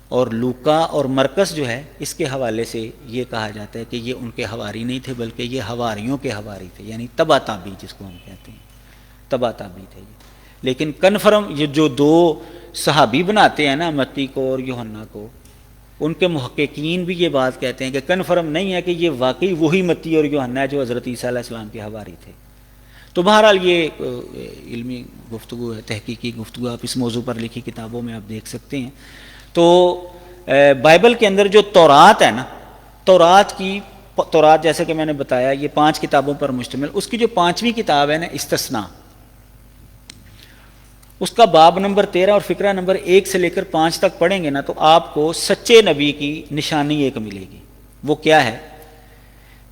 A: اور لوکا اور مرکس جو ہے اس کے حوالے سے یہ کہا جاتا ہے کہ یہ ان کے حواری نہیں تھے بلکہ یہ حواریوں کے حواری تھے، یعنی تبع تابعی جس کو ہم کہتے ہیں، تبع تابعی تھے یہ۔ لیکن کنفرم یہ جو 2 صحابی بناتے ہیں نا متی کو اور یوحنا کو، ان کے محققین بھی یہ بات کہتے ہیں کہ کنفرم نہیں ہے کہ یہ واقعی وہی متی اور یوحنا ہے جو حضرت عیسیٰ علیہ السلام کے حواری تھے۔ تو بہرحال یہ علمی گفتگو ہے، تحقیقی گفتگو، آپ اس موضوع پر لکھی کتابوں میں آپ دیکھ سکتے ہیں۔ تو بائبل کے اندر جو تورات ہے نا، تورات جیسے کہ میں نے بتایا یہ 5 کتابوں پر مشتمل، اس کی جو 5ویں کتاب ہے نا استثناء، اس کا باب نمبر 13 اور فقرہ نمبر 1 سے لے کر 5 تک پڑھیں گے نا تو آپ کو سچے نبی کی نشانی ایک ملے گی۔ وہ کیا ہے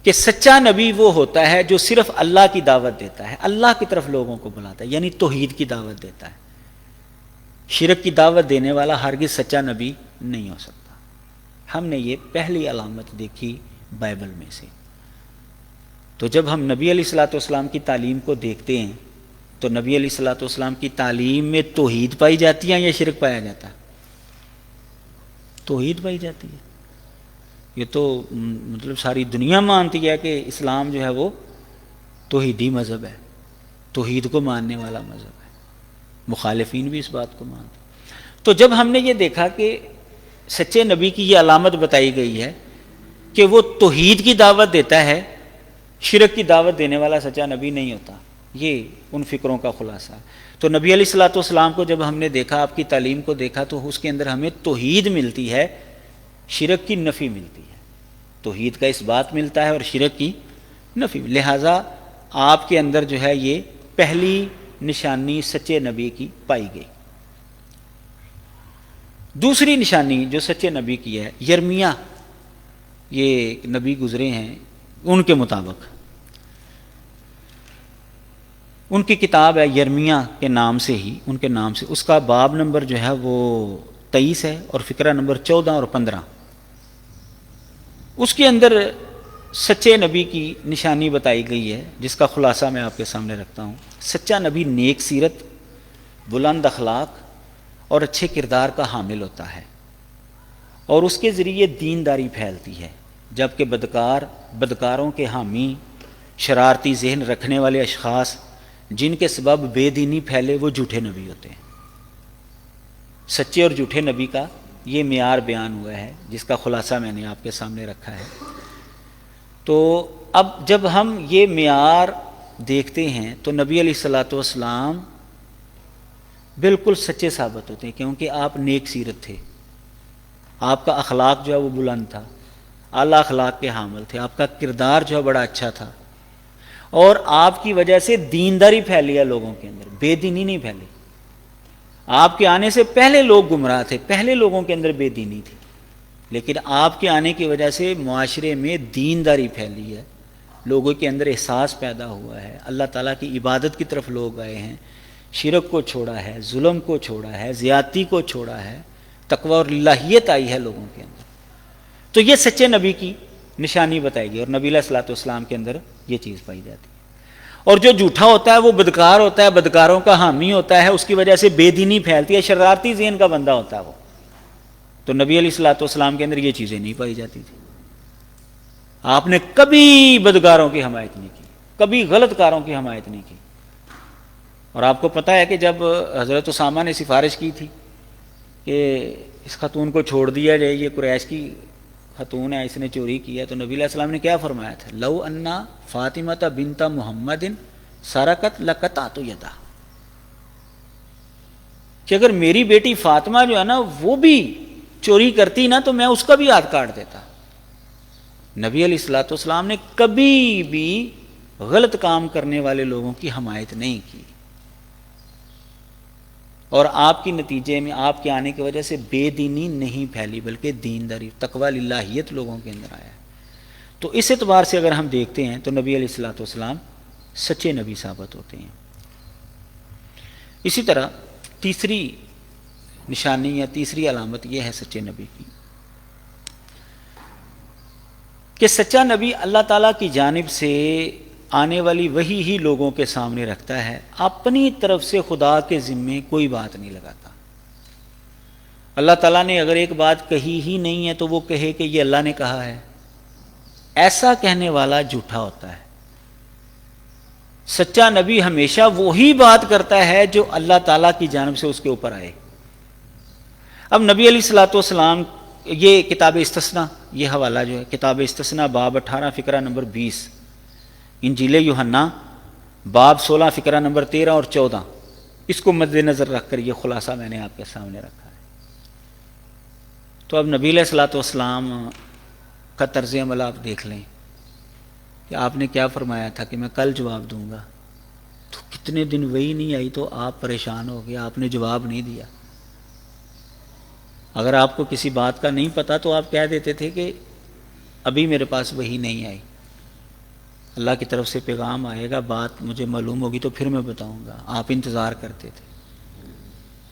A: کہ سچا نبی وہ ہوتا ہے جو صرف اللہ کی دعوت دیتا ہے، اللہ کی طرف لوگوں کو بلاتا ہے، یعنی توحید کی دعوت دیتا ہے۔ شرک کی دعوت دینے والا ہرگز سچا نبی نہیں ہو سکتا۔ ہم نے یہ پہلی علامت دیکھی بائبل میں سے۔ تو جب ہم نبی علیہ الصلوۃ والسلام کی تعلیم کو دیکھتے ہیں تو نبی علیہ الصلوۃ والسلام کی تعلیم میں توحید پائی جاتی ہے یا شرک پایا جاتا ہے؟ توحید پائی جاتی ہے۔ یہ تو مطلب ساری دنیا مانتی ہے کہ اسلام جو ہے وہ توحیدی مذہب ہے، توحید کو ماننے والا مذہب ہے، مخالفین بھی اس بات کو مانتے ہیں۔ تو جب ہم نے یہ دیکھا کہ سچے نبی کی یہ علامت بتائی گئی ہے کہ وہ توحید کی دعوت دیتا ہے، شرک کی دعوت دینے والا سچا نبی نہیں ہوتا، یہ ان فکروں کا خلاصہ ہے۔ تو نبی علیہ الصلوۃ والسلام کو جب ہم نے دیکھا، آپ کی تعلیم کو دیکھا، تو اس کے اندر ہمیں توحید ملتی ہے، شرک کی نفی ملتی ہے، توحید کا اس بات ملتا ہے اور شرک کی نفی۔ لہٰذا آپ کے اندر جو ہے یہ پہلی نشانی سچے نبی کی پائی گئی۔ دوسری نشانی جو سچے نبی کی ہے، یرمیہ، یہ نبی گزرے ہیں، ان کے مطابق ان کی کتاب ہے یرمیہ کے نام سے ہی، ان کے نام سے، اس کا باب نمبر جو ہے وہ 23 ہے اور فقرہ نمبر 14 اور 15۔ اس کے اندر سچے نبی کی نشانی بتائی گئی ہے جس کا خلاصہ میں آپ کے سامنے رکھتا ہوں۔ سچا نبی نیک سیرت، بلند اخلاق اور اچھے کردار کا حامل ہوتا ہے، اور اس کے ذریعے دینداری پھیلتی ہے، جبکہ بدکاروں کے حامی، شرارتی ذہن رکھنے والے اشخاص جن کے سبب بے دینی پھیلے وہ جھوٹے نبی ہوتے ہیں۔ سچے اور جھوٹے نبی کا یہ معیار بیان ہوا ہے، جس کا خلاصہ میں نے آپ کے سامنے رکھا ہے۔ تو اب جب ہم یہ معیار دیکھتے ہیں تو نبی علیہ الصلوۃ والسلام بالکل سچے ثابت ہوتے ہیں، کیونکہ آپ نیک سیرت تھے، آپ کا اخلاق جو ہے وہ بلند تھا، اعلیٰ اخلاق کے حامل تھے، آپ کا کردار جو ہے بڑا اچھا تھا، اور آپ کی وجہ سے دینداری پھیلی ہے لوگوں کے اندر، بے دینی نہیں پھیلی۔ آپ کے آنے سے پہلے لوگ گمراہ تھے، پہلے لوگوں کے اندر بے دینی تھی، لیکن آپ کے آنے کی وجہ سے معاشرے میں دینداری پھیلی ہے، لوگوں کے اندر احساس پیدا ہوا ہے، اللہ تعالیٰ کی عبادت کی طرف لوگ آئے ہیں، شرک کو چھوڑا ہے، ظلم کو چھوڑا ہے، زیادتی کو چھوڑا ہے، تقوی اور الہیت آئی ہے لوگوں کے اندر۔ تو یہ سچے نبی کی نشانی بتائی گئی، اور نبی علیہ الصلوۃ والسلام کے اندر یہ چیز پائی جاتی ہے۔ اور جو جھوٹا ہوتا ہے وہ بدکار ہوتا ہے، بدکاروں کا حامی ہوتا ہے، اس کی وجہ سے بے دینی پھیلتی ہے، شرارتی ذہن کا بندہ ہوتا ہے وہ۔ تو نبی علیہ الصلوۃ والسلام کے اندر یہ چیزیں نہیں پائی جاتی تھی۔ آپ نے کبھی بدکاروں کی حمایت نہیں کی، کبھی غلط کاروں کی حمایت نہیں کی۔ اور آپ کو پتہ ہے کہ جب حضرت اسامہ نے سفارش کی تھی کہ اس خاتون کو چھوڑ دیا جائے، یہ قریش کی خاتون ہے، اس نے چوری کیا، تو نبی علیہ السلام نے کیا فرمایا تھا؟ لو انا فاطمہ بنت محمد سرقت لقطعت یدہ، کہ اگر میری بیٹی فاطمہ جو ہے نا وہ بھی چوری کرتی نا تو میں اس کا بھی ہاتھ کاٹ دیتا۔ نبی علیہ الصلوۃ والسلام نے کبھی بھی غلط کام کرنے والے لوگوں کی حمایت نہیں کی، اور آپ کے نتیجے میں آپ کے آنے کی وجہ سے بے دینی نہیں پھیلی، بلکہ دینداری، تقوی الہیت لوگوں کے اندر آیا ہے۔ تو اس اعتبار سے اگر ہم دیکھتے ہیں تو نبی علیہ الصلوۃ والسلام سچے نبی ثابت ہوتے ہیں۔ اسی طرح تیسری نشانی یا تیسری علامت یہ ہے سچے نبی کی کہ سچا نبی اللہ تعالیٰ کی جانب سے آنے والی وحی ہی لوگوں کے سامنے رکھتا ہے، اپنی طرف سے خدا کے ذمے کوئی بات نہیں لگاتا۔ اللہ تعالیٰ نے اگر ایک بات کہی ہی نہیں ہے تو وہ کہے کہ یہ اللہ نے کہا ہے، ایسا کہنے والا جھوٹا ہوتا ہے۔ سچا نبی ہمیشہ وہی بات کرتا ہے جو اللہ تعالیٰ کی جانب سے اس کے اوپر آئے۔ اب نبی علیہ الصلوۃ والسلام، یہ کتاب استثناء، یہ حوالہ جو ہے کتاب استثناء باب 18 فقرہ نمبر 20، انجیل یوحنا باب 16 فقرہ نمبر 13 اور 14، اس کو مد نظر رکھ کر یہ خلاصہ میں نے آپ کے سامنے رکھا ہے۔ تو اب نبی علیہ الصلوۃ والسلام کا طرز عمل آپ دیکھ لیں کہ آپ نے کیا فرمایا تھا کہ میں کل جواب دوں گا، تو کتنے دن وہی نہیں آئی تو آپ پریشان ہو گئے، آپ نے جواب نہیں دیا۔ اگر آپ کو کسی بات کا نہیں پتا تو آپ کہہ دیتے تھے کہ ابھی میرے پاس وہی نہیں آئی، اللہ کی طرف سے پیغام آئے گا، بات مجھے معلوم ہوگی تو پھر میں بتاؤں گا۔ آپ انتظار کرتے تھے۔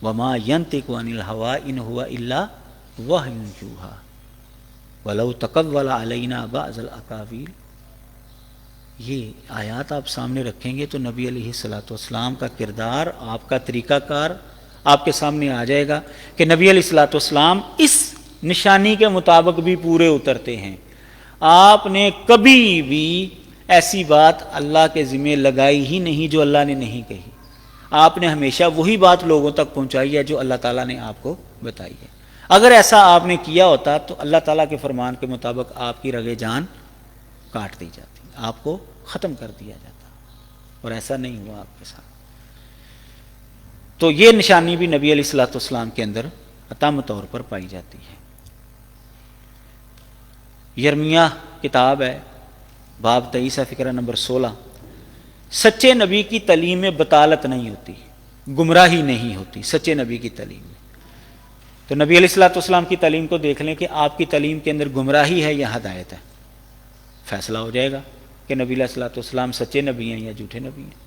A: وما ينطق عن الهوى ان هو الا وحی یوحی ولو تقول علینا بعض الاقاویل۔ یہ آیات آپ سامنے رکھیں گے تو نبی علیہ الصلوۃ والسلام کا کردار، آپ کا طریقہ کار آپ کے سامنے آ جائے گا کہ نبی علیہ الصلوۃ والسلام اس نشانی کے مطابق بھی پورے اترتے ہیں۔ آپ نے کبھی بھی ایسی بات اللہ کے ذمہ لگائی ہی نہیں جو اللہ نے نہیں کہی۔ آپ نے ہمیشہ وہی بات لوگوں تک پہنچائی ہے جو اللہ تعالیٰ نے آپ کو بتائی ہے۔ اگر ایسا آپ نے کیا ہوتا تو اللہ تعالیٰ کے فرمان کے مطابق آپ کی رگِ جان کاٹ دی جاتی، آپ کو ختم کر دیا جاتا، اور ایسا نہیں ہوا آپ کے ساتھ۔ تو یہ نشانی بھی نبی علیہ الصلوۃ والسلام کے اندر عطام طور پر پائی جاتی ہے۔ یرمیہ کتاب ہے باب 23 فقرہ نمبر 16، سچے نبی کی تعلیم میں بطالت نہیں ہوتی، گمراہی نہیں ہوتی سچے نبی کی تعلیم میں۔ تو نبی علیہ الصلوۃ والسلام کی تعلیم کو دیکھ لیں کہ آپ کی تعلیم کے اندر گمراہی ہے یا ہدایت ہے، فیصلہ ہو جائے گا کہ نبی علیہ الصلوۃ والسلام سچے نبی ہیں یا جھوٹے نبی ہیں۔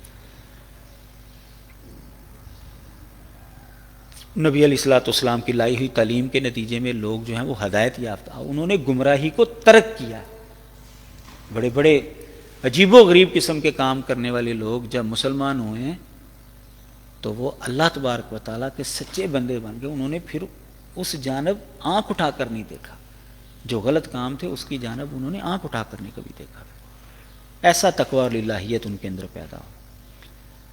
A: نبی علیہ الصلوۃ والسلام کی لائی ہوئی تعلیم کے نتیجے میں لوگ جو ہیں وہ ہدایت یافتہ، انہوں نے گمراہی کو ترک کیا۔ بڑے بڑے عجیب و غریب قسم کے کام کرنے والے لوگ جب مسلمان ہوئے ہیں تو وہ اللہ تبارک و تعالیٰ کے سچے بندے بن گئے، انہوں نے پھر اس جانب آنکھ اٹھا کر نہیں دیکھا، جو غلط کام تھے اس کی جانب انہوں نے آنکھ اٹھا کر نہیں کبھی دیکھا. ایسا تقویٰ اور الہیت ان کے اندر پیدا ہو.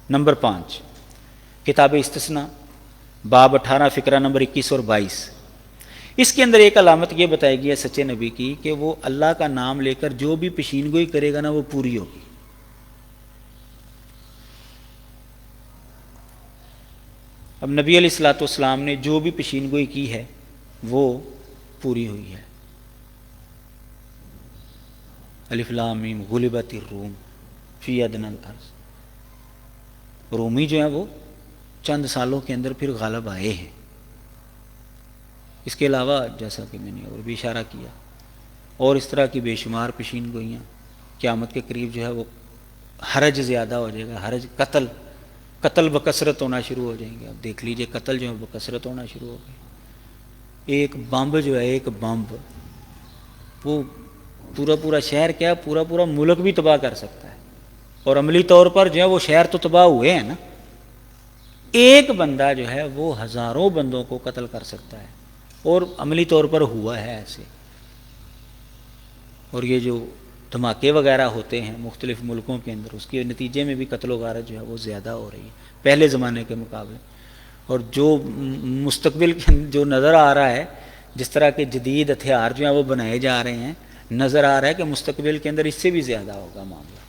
A: نمبر 5 کتاب استثناء باب 18 فقرہ نمبر 21 اور 22. اس کے اندر ایک علامت یہ بتائی گئی ہے سچے نبی کی کہ وہ اللہ کا نام لے کر جو بھی پیشین گوئی کرے گا نا وہ پوری ہوگی. اب نبی علیہ الصلوۃ والسلام نے جو بھی پیشین گوئی کی ہے وہ پوری ہوئی ہے. الف لام میم غلبت الروم فی ادنی الارض. رومی جو ہیں وہ چند سالوں کے اندر پھر غالب آئے ہیں. اس کے علاوہ جیسا کہ میں نے اور بھی اشارہ کیا اور اس طرح کی بے شمار پیشین گوئیاں. قیامت کے قریب جو ہے وہ حرج زیادہ ہو جائے گا، حرج قتل بکثرت ہونا شروع ہو جائیں گے. اب دیکھ لیجئے قتل جو ہے بکثرت ہونا شروع ہو گئے. ایک بمب جو ہے ایک بمب وہ پورا شہر کیا پورا ملک بھی تباہ کر سکتا ہے. اور عملی طور پر جو ہے وہ شہر تو تباہ ہوئے ہیں نا. ایک بندہ جو ہے وہ ہزاروں بندوں کو قتل کر سکتا ہے اور عملی طور پر ہوا ہے ایسے. اور یہ جو دھماکے وغیرہ ہوتے ہیں مختلف ملکوں کے اندر اس کے نتیجے میں بھی قتل و غارت جو ہے وہ زیادہ ہو رہی ہے پہلے زمانے کے مقابلے. اور جو مستقبل جو نظر آ رہا ہے جس طرح کے جدید ہتھیار جو ہیں وہ بنائے جا رہے ہیں نظر آ رہا ہے کہ مستقبل کے اندر اس سے بھی زیادہ ہوگا معاملہ.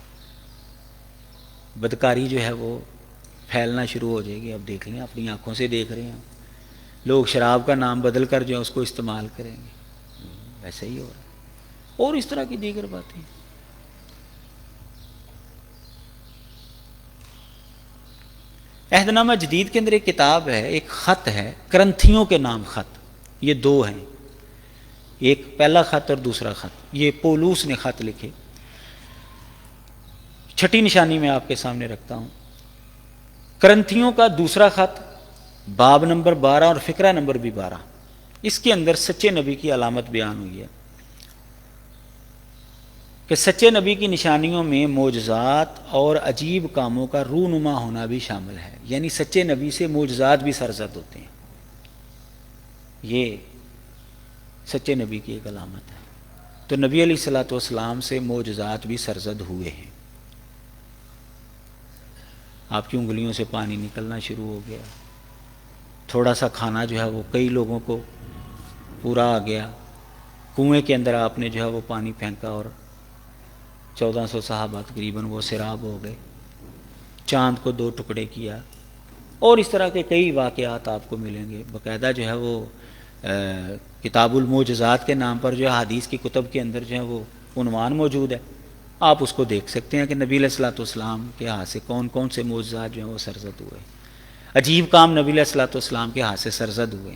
A: بدکاری جو ہے وہ پھیلنا شروع ہو جائے گی. اب دیکھ لیں اپنی آنکھوں سے دیکھ رہے ہیں لوگ شراب کا نام بدل کر جو ہے اس کو استعمال کریں گے. ویسے ہی ہو رہا ہے اور اس طرح کی دیگر باتیں. عہد نامہ جدید کے اندر ایک کتاب ہے ایک خط ہے کرنتھیوں کے نام خط. یہ دو ہیں ایک پہلا خط اور دوسرا خط. یہ پولوس نے خط لکھے. چھٹی نشانی میں آپ کے سامنے رکھتا ہوں. کرنتھیوں کا دوسرا خط باب نمبر 12 اور فقرہ نمبر بھی 12. اس کے اندر سچے نبی کی علامت بیان ہوئی ہے کہ سچے نبی کی نشانیوں میں معجزات اور عجیب کاموں کا رونما ہونا بھی شامل ہے. یعنی سچے نبی سے معجزات بھی سرزد ہوتے ہیں. یہ سچے نبی کی ایک علامت ہے. تو نبی علیہ الصلوۃ والسلام سے معجزات بھی سرزد ہوئے ہیں. آپ کی انگلیوں سے پانی نکلنا شروع ہو گیا. تھوڑا سا کھانا جو ہے وہ کئی لوگوں کو پورا آ گیا. کنویں کے اندر آپ نے جو ہے وہ پانی پھینکا اور 1400 صحابہ تقریباً وہ سیراب ہو گئے. چاند کو 2 ٹکڑے کیا اور اس طرح کے کئی واقعات آپ کو ملیں گے. باقاعدہ جو ہے وہ کتاب المعجزات کے نام پر جو ہے حدیث کی کتب کے اندر جو ہے وہ عنوان موجود ہے. آپ اس کو دیکھ سکتے ہیں کہ نبی علیہ الصلوۃ والسلام کے ہاتھ سے کون کون سے معجزات جو ہیں وہ سرزد ہوئے. عجیب کام نبی علیہ الصلوۃ والسلام کے ہاتھ سے سرزد ہوئے.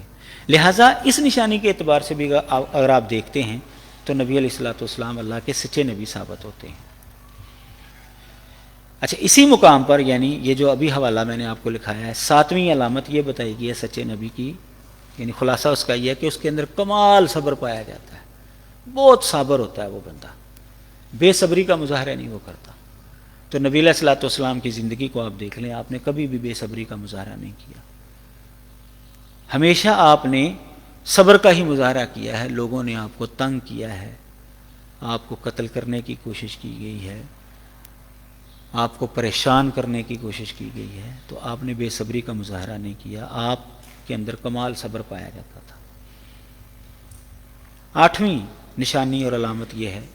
A: لہٰذا اس نشانی کے اعتبار سے بھی اگر آپ دیکھتے ہیں تو نبی علیہ الصلوۃ والسلام اللہ کے سچے نبی ثابت ہوتے ہیں. اچھا اسی مقام پر یعنی یہ جو ابھی حوالہ میں نے آپ کو لکھایا ہے 7ویں علامت یہ بتائی گئی ہے سچے نبی کی. یعنی خلاصہ اس کا یہ ہے کہ اس کے اندر کمال صبر پایا جاتا ہے. بہت صابر ہوتا ہے وہ بندہ. بے صبری کا مظاہرہ نہیں وہ کرتا. تو نبی علیہ الصلوۃ والسلام کی زندگی کو آپ دیکھ لیں آپ نے کبھی بھی بے صبری کا مظاہرہ نہیں کیا. ہمیشہ آپ نے صبر کا ہی مظاہرہ کیا ہے. لوگوں نے آپ کو تنگ کیا ہے آپ کو قتل کرنے کی کوشش کی گئی ہے آپ کو پریشان کرنے کی کوشش کی گئی ہے تو آپ نے بے صبری کا مظاہرہ نہیں کیا. آپ کے اندر کمال صبر پایا جاتا تھا. 8ویں نشانی اور علامت یہ ہے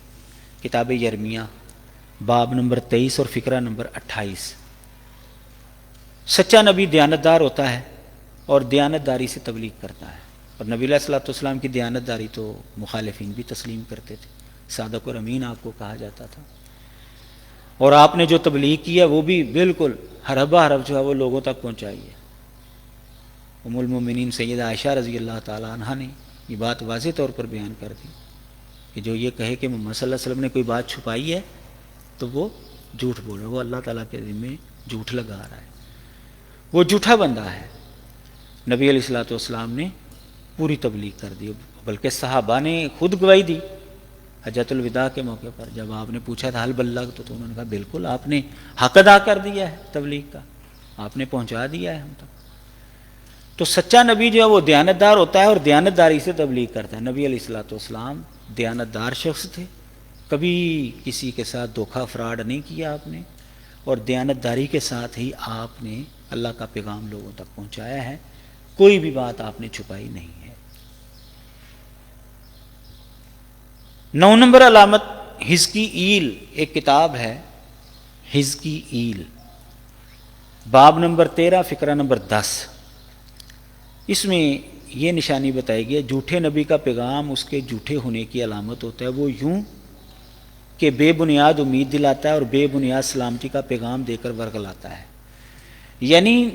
A: کتاب یرمیہ باب نمبر 23 اور فقرہ نمبر 28. سچا نبی دیانتدار ہوتا ہے اور دیانتداری سے تبلیغ کرتا ہے. اور نبی علیہ الصلوۃ والسلام کی دیانتداری تو مخالفین بھی تسلیم کرتے تھے. صادق اور امین آپ کو کہا جاتا تھا. اور آپ نے جو تبلیغ کی ہے وہ بھی بالکل حرف حرف جو ہے وہ لوگوں تک پہنچائی ہے. ام المومنین سیدہ عائشہ رضی اللہ تعالی عنہا نے یہ بات واضح طور پر بیان کر دی کہ جو یہ کہے کہ محمد صلی اللہ علیہ وسلم نے کوئی بات چھپائی ہے تو وہ جھوٹ بول رہا ہے. وہ اللہ تعالیٰ کے ذمے جھوٹ لگا رہا ہے. وہ جھوٹا بندہ ہے. نبی علیہ الصلوۃ والسلام نے پوری تبلیغ کر دی. بلکہ صحابہ نے خود گواہی دی حجۃ الوداع کے موقع پر جب آپ نے پوچھا تھا حل بلغت تو انہوں نے کہا بالکل آپ نے حق ادا کر دیا ہے تبلیغ کا آپ نے پہنچا دیا ہے ہم تک. تو سچا نبی جو ہے وہ دیانتدار ہوتا ہے اور دیانتداری سے تبلیغ کرتا ہے. نبی علیہ الصلوۃ والسلام دیانتدار شخص تھے, کبھی کسی کے ساتھ دھوکہ فراڈ نہیں کیا آپ نے, اور دیانتداری کے ساتھ ہی آپ نے اللہ کا پیغام لوگوں تک پہنچایا ہے, کوئی بھی بات آپ نے چھپائی نہیں ہے. 9 نمبر علامت حزقی ایل, ایک کتاب ہے حزقی ایل, باب نمبر 13 فقرہ نمبر 10. اس میں یہ نشانی بتائی گئی ہے جھوٹے نبی کا پیغام اس کے جھوٹے ہونے کی علامت ہوتا ہے. وہ یوں کہ بے بنیاد امید دلاتا ہے اور بے بنیاد سلامتی کا پیغام دے کر ورگلاتا ہے. یعنی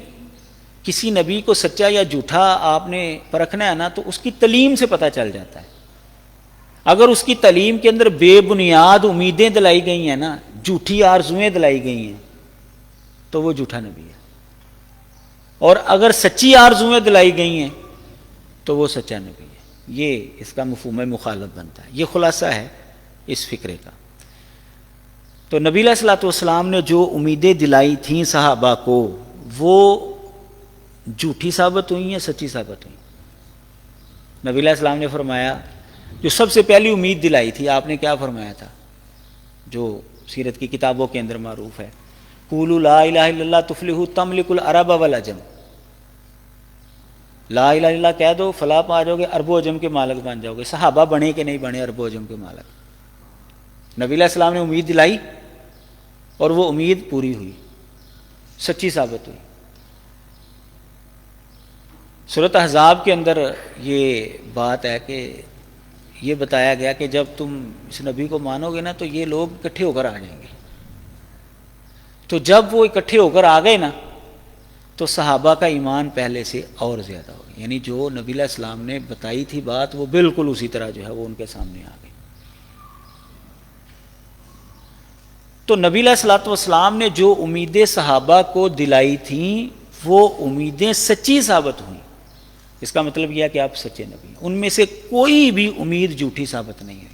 A: کسی نبی کو سچا یا جھوٹا آپ نے پرکھنا ہے نا, تو اس کی تعلیم سے پتہ چل جاتا ہے. اگر اس کی تعلیم کے اندر بے بنیاد امیدیں دلائی گئی ہیں نا, جھوٹی آرزویں دلائی گئی ہیں, تو وہ جھوٹا نبی ہے. اور اگر سچی آرزویں دلائی گئی ہیں تو وہ سچا نبی ہے. یہ اس کا مفہوم مخالف بنتا ہے. یہ خلاصہ ہے اس فکرے کا. تو نبی علیہ الصلوۃ والسلام نے جو امیدیں دلائی تھیں صحابہ کو, وہ جھوٹی ثابت ہوئی ہیں, سچی ثابت ہوئی. نبی علیہ السلام نے فرمایا, جو سب سے پہلی امید دلائی تھی آپ نے کیا فرمایا تھا, جو سیرت کی کتابوں کے اندر معروف ہے, قولوا لا الہ الا اللہ تفلحوا تملک العرب والعجم. لا الہ الا اللہ کہہ دو, فلاح پا جاؤ گے, عرب و عجم کے مالک بن جاؤ گے. صحابہ بنے کہ نہیں بنے عرب و عجم کے مالک؟ نبی علیہ السلام نے امید دلائی اور وہ امید پوری ہوئی, سچی ثابت ہوئی. سورۃ احزاب کے اندر یہ بات ہے کہ یہ بتایا گیا کہ جب تم اس نبی کو مانو گے نا تو یہ لوگ اکٹھے ہو کر آ جائیں گے. تو جب وہ اکٹھے ہو کر آ گئے نا تو صحابہ کا ایمان پہلے سے اور زیادہ ہو گیا. یعنی جو نبی علیہ السلام نے بتائی تھی بات, وہ بالکل اسی طرح جو ہے وہ ان کے سامنے آ گئی. تو نبی علیہ الصلوۃ والسلام نے جو امیدیں صحابہ کو دلائی تھیں وہ امیدیں سچی ثابت ہوئیں. اس کا مطلب یہ ہے کہ آپ سچے نبی ہیں. ان میں سے کوئی بھی امید جھوٹی ثابت نہیں ہے,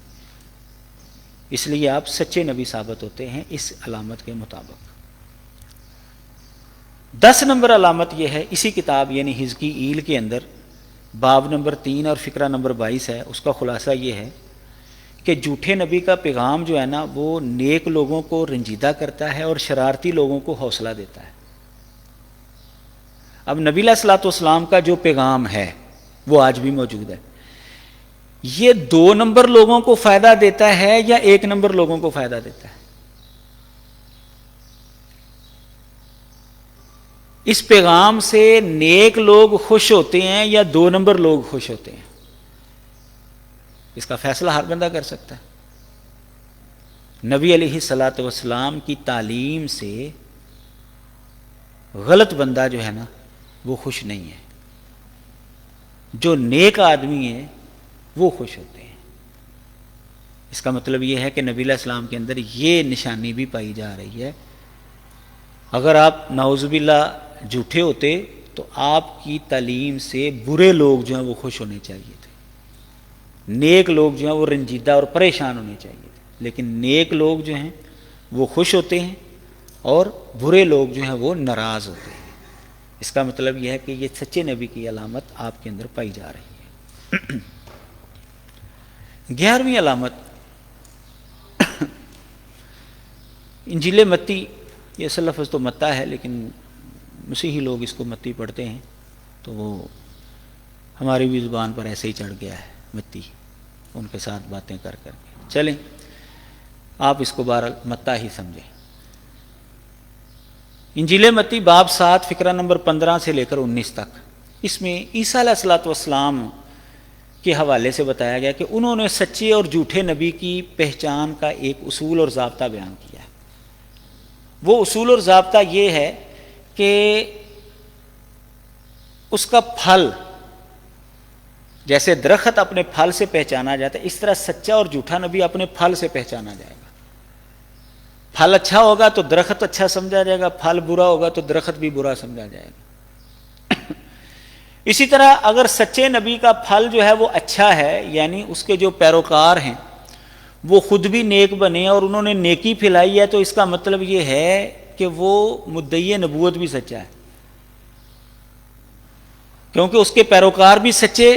A: اس لیے آپ سچے نبی ثابت ہوتے ہیں اس علامت کے مطابق. 10 نمبر علامت یہ ہے اسی کتاب یعنی حزقی ایل کے اندر, باب نمبر 3 اور فقرہ نمبر 22 ہے. اس کا خلاصہ یہ ہے کہ جھوٹے نبی کا پیغام جو ہے نا وہ نیک لوگوں کو رنجیدہ کرتا ہے اور شرارتی لوگوں کو حوصلہ دیتا ہے. اب نبی علیہ الصلوۃ والسلام کا جو پیغام ہے وہ آج بھی موجود ہے. یہ 2 نمبر لوگوں کو فائدہ دیتا ہے یا 1 نمبر لوگوں کو فائدہ دیتا ہے؟ اس پیغام سے نیک لوگ خوش ہوتے ہیں یا 2 نمبر لوگ خوش ہوتے ہیں؟ اس کا فیصلہ ہر بندہ کر سکتا ہے. نبی علیہ الصلوۃ والسلام کی تعلیم سے غلط بندہ جو ہے نا وہ خوش نہیں ہے, جو نیک آدمی ہے وہ خوش ہوتے ہیں. اس کا مطلب یہ ہے کہ نبی علیہ السلام کے اندر یہ نشانی بھی پائی جا رہی ہے. اگر آپ نعوذ باللہ جھوٹے ہوتے تو آپ کی تعلیم سے برے لوگ جو ہیں وہ خوش ہونے چاہیے تھے, نیک لوگ جو ہیں وہ رنجیدہ اور پریشان ہونے چاہیے تھے. لیکن نیک لوگ جو ہیں وہ خوش ہوتے ہیں اور برے لوگ جو ہیں وہ ناراض ہوتے ہیں. اس کا مطلب یہ ہے کہ یہ سچے نبی کی علامت آپ کے اندر پائی جا رہی ہے. 11ویں علامت انجیل متی, یہ اصل لفظ تو متا ہے لیکن مسیحی لوگ اس کو متی پڑھتے ہیں, تو وہ ہماری بھی زبان پر ایسے ہی چڑھ گیا ہے متی, ان کے ساتھ باتیں کر کر کے. چلیں آپ اس کو بہرحال متا ہی سمجھیں. انجیل متی باب 7 فقرہ نمبر 15 سے لے کر 19 تک, اس میں عیسیٰ علیہ الصلوۃ والسلام کے حوالے سے بتایا گیا کہ انہوں نے سچے اور جھوٹے نبی کی پہچان کا ایک اصول اور ضابطہ بیان کیا ہے. وہ اصول اور ضابطہ یہ ہے کہ اس کا پھل, جیسے درخت اپنے پھل سے پہچانا جاتا ہے, اس طرح سچا اور جھوٹا نبی اپنے پھل سے پہچانا جائے گا. پھل اچھا ہوگا تو درخت اچھا سمجھا جائے گا, پھل برا ہوگا تو درخت بھی برا سمجھا جائے گا. اسی طرح اگر سچے نبی کا پھل جو ہے وہ اچھا ہے, یعنی اس کے جو پیروکار ہیں وہ خود بھی نیک بنے اور انہوں نے نیکی پھیلائی ہے, تو اس کا مطلب یہ ہے کہ وہ مدعی نبوت بھی سچا ہے, کیونکہ اس کے پیروکار بھی سچے،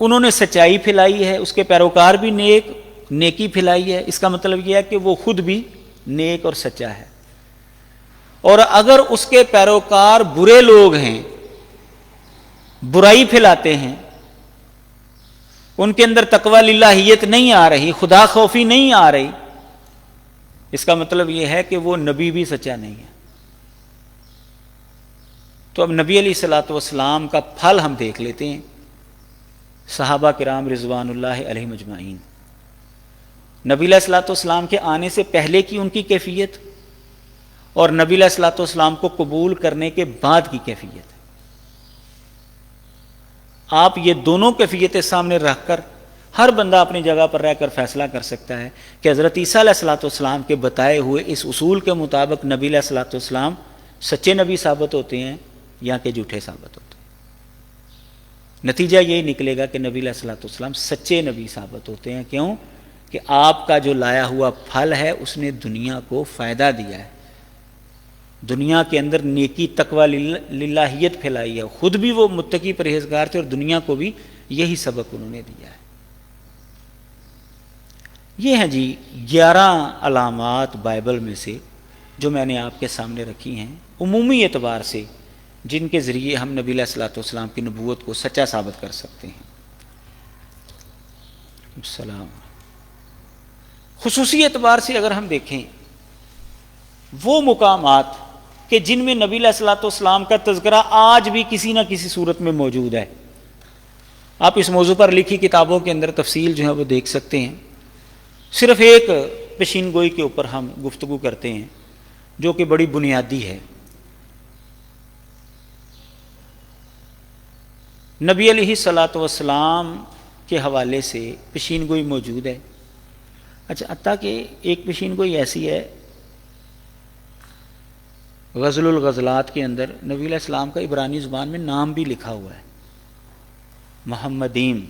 A: انہوں نے سچائی پھیلائی ہے، اس کے پیروکار بھی نیکی پھیلائی ہے، اس کا مطلب یہ ہے کہ وہ خود بھی نیک اور سچا ہے۔ اور اگر اس کے پیروکار برے لوگ ہیں، برائی پھیلاتے ہیں، ان کے اندر تقوی للہیت نہیں آ رہی، خدا خوفی نہیں آ رہی، اس کا مطلب یہ ہے کہ وہ نبی بھی سچا نہیں ہے۔ تو اب نبی علیہ الصلوۃ والسلام کا پھل ہم دیکھ لیتے ہیں۔ صحابہ کرام رضوان اللہ علیہم اجمعین، نبی علیہ الصلوۃ والسلام کے آنے سے پہلے کی ان کی کیفیت اور نبی علیہ الصلوۃ والسلام کو قبول کرنے کے بعد کی کیفیت، آپ یہ دونوں کیفیتیں سامنے رکھ کر ہر بندہ اپنی جگہ پر رہ کر فیصلہ کر سکتا ہے کہ حضرت عیسیٰ علیہ الصلوۃ والسلام کے بتائے ہوئے اس اصول کے مطابق نبی علیہ الصلوۃ والسلام سچے نبی ثابت ہوتے ہیں یا کہ جھوٹے ثابت ہوتے ہیں۔ نتیجہ یہی نکلے گا کہ نبی علیہ الصلوۃ والسلام سچے نبی ثابت ہوتے ہیں۔ کیوں؟ کہ آپ کا جو لایا ہوا پھل ہے اس نے دنیا کو فائدہ دیا ہے، دنیا کے اندر نیکی تقوی للہیت پھیلائی ہے، خود بھی وہ متقی پرہیزگار تھے اور دنیا کو بھی یہی سبق انہوں نے دیا ہے۔ یہ ہیں جی 11 علامات بائبل میں سے جو میں نے آپ کے سامنے رکھی ہیں عمومی اعتبار سے، جن کے ذریعے ہم نبی علیہ الصلوۃ والسلام کی نبوت کو سچا ثابت کر سکتے ہیں۔ السلام۔ خصوصی اعتبار سے اگر ہم دیکھیں وہ مقامات کہ جن میں نبی علیہ الصلوۃ والسلام کا تذکرہ آج بھی کسی نہ کسی صورت میں موجود ہے، آپ اس موضوع پر لکھی کتابوں کے اندر تفصیل جو ہے وہ دیکھ سکتے ہیں۔ صرف ایک پیشین گوئی کے اوپر ہم گفتگو کرتے ہیں جو کہ بڑی بنیادی ہے۔ نبی علیہ الصلوۃ والسلام کے حوالے سے پیشین گوئی موجود ہے۔ اچھا، حتیٰ کہ ایک پیشین گوئی ایسی ہے، غزل الغزلات کے اندر نبی علیہ السلام کا عبرانی زبان میں نام بھی لکھا ہوا ہے، محمدیم،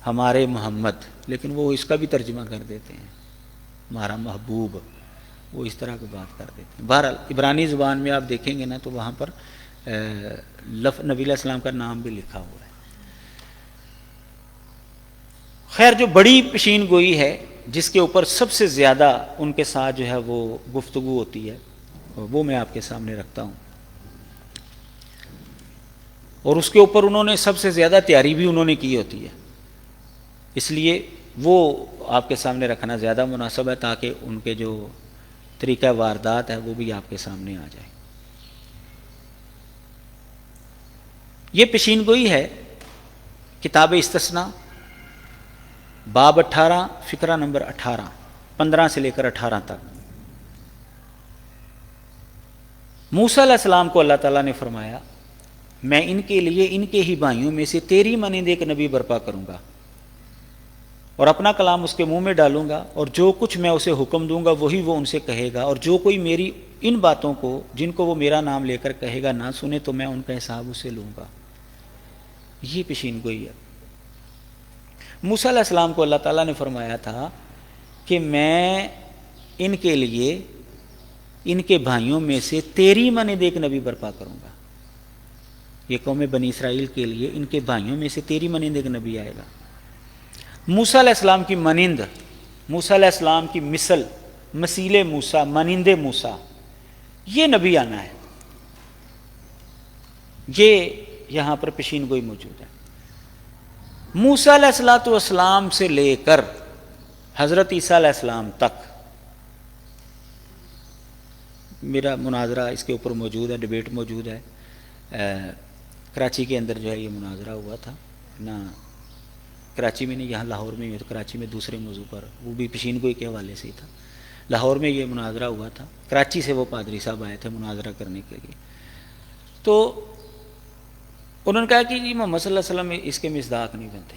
A: ہمارے محمد، لیکن وہ اس کا بھی ترجمہ کر دیتے ہیں ہمارا محبوب، وہ اس طرح کی بات کر دیتے ہیں۔ بہرحال عبرانی زبان میں آپ دیکھیں گے نا تو وہاں پر نبی علیہ السلام کا نام بھی لکھا ہوا ہے۔ خیر، جو بڑی پیشین گوئی ہے جس کے اوپر سب سے زیادہ ان کے ساتھ جو ہے وہ گفتگو ہوتی ہے، وہ میں آپ کے سامنے رکھتا ہوں، اور اس کے اوپر انہوں نے سب سے زیادہ تیاری بھی انہوں نے کی ہوتی ہے، اس لیے وہ آپ کے سامنے رکھنا زیادہ مناسب ہے تاکہ ان کے جو طریقہ واردات ہے وہ بھی آپ کے سامنے آ جائے۔ یہ پیشین گوئی ہے کتاب استثناء، باب 18، فقرہ نمبر 18، 15 سے لے کر 18 تک۔ موسیٰ علیہ السلام کو اللہ تعالیٰ نے فرمایا، میں ان کے لیے ان کے ہی بھائیوں میں سے تیری مانند ایک نبی برپا کروں گا اور اپنا کلام اس کے منہ میں ڈالوں گا، اور جو کچھ میں اسے حکم دوں گا وہی وہ ان سے کہے گا، اور جو کوئی میری ان باتوں کو جن کو وہ میرا نام لے کر کہے گا نہ سنے تو میں ان کا حساب اسے لوں گا۔ یہ پیشین گوئی ہے۔ موسیٰ علیہ السلام کو اللہ تعالیٰ نے فرمایا تھا کہ میں ان کے لیے ان کے بھائیوں میں سے تیری مانند ایک نبی برپا کروں گا۔ یہ قوم بنی اسرائیل کے لیے ان کے بھائیوں میں سے تیری مانند ایک نبی آئے گا۔ موسیٰ علیہ السلام کی مانند، موسیٰ علیہ السلام کی مثل، مثیل موسیٰ، مانند موسیٰ، یہ نبی آنا ہے۔ یہ یہاں پر پیشین گوئی موجود ہے۔ موسیٰ علیہ الصلوۃ والسلام سے لے کر حضرت عیسیٰ علیہ السلام تک میرا مناظرہ اس کے اوپر موجود ہے، ڈیبیٹ موجود ہے۔ کراچی کے اندر جو ہے یہ مناظرہ ہوا تھا، نہ کراچی میں نہیں، یہاں لاہور میں ہی، کراچی میں دوسرے موضوع پر، وہ بھی پیشین گوئی کے حوالے سے ہی تھا۔ لاہور میں یہ مناظرہ ہوا تھا، کراچی سے وہ پادری صاحب آئے تھے مناظرہ کرنے کے لیے، تو انہوں نے کہا کہ جی محمد صلی اللہ علیہ وسلم اس کے مصداق نہیں بنتے،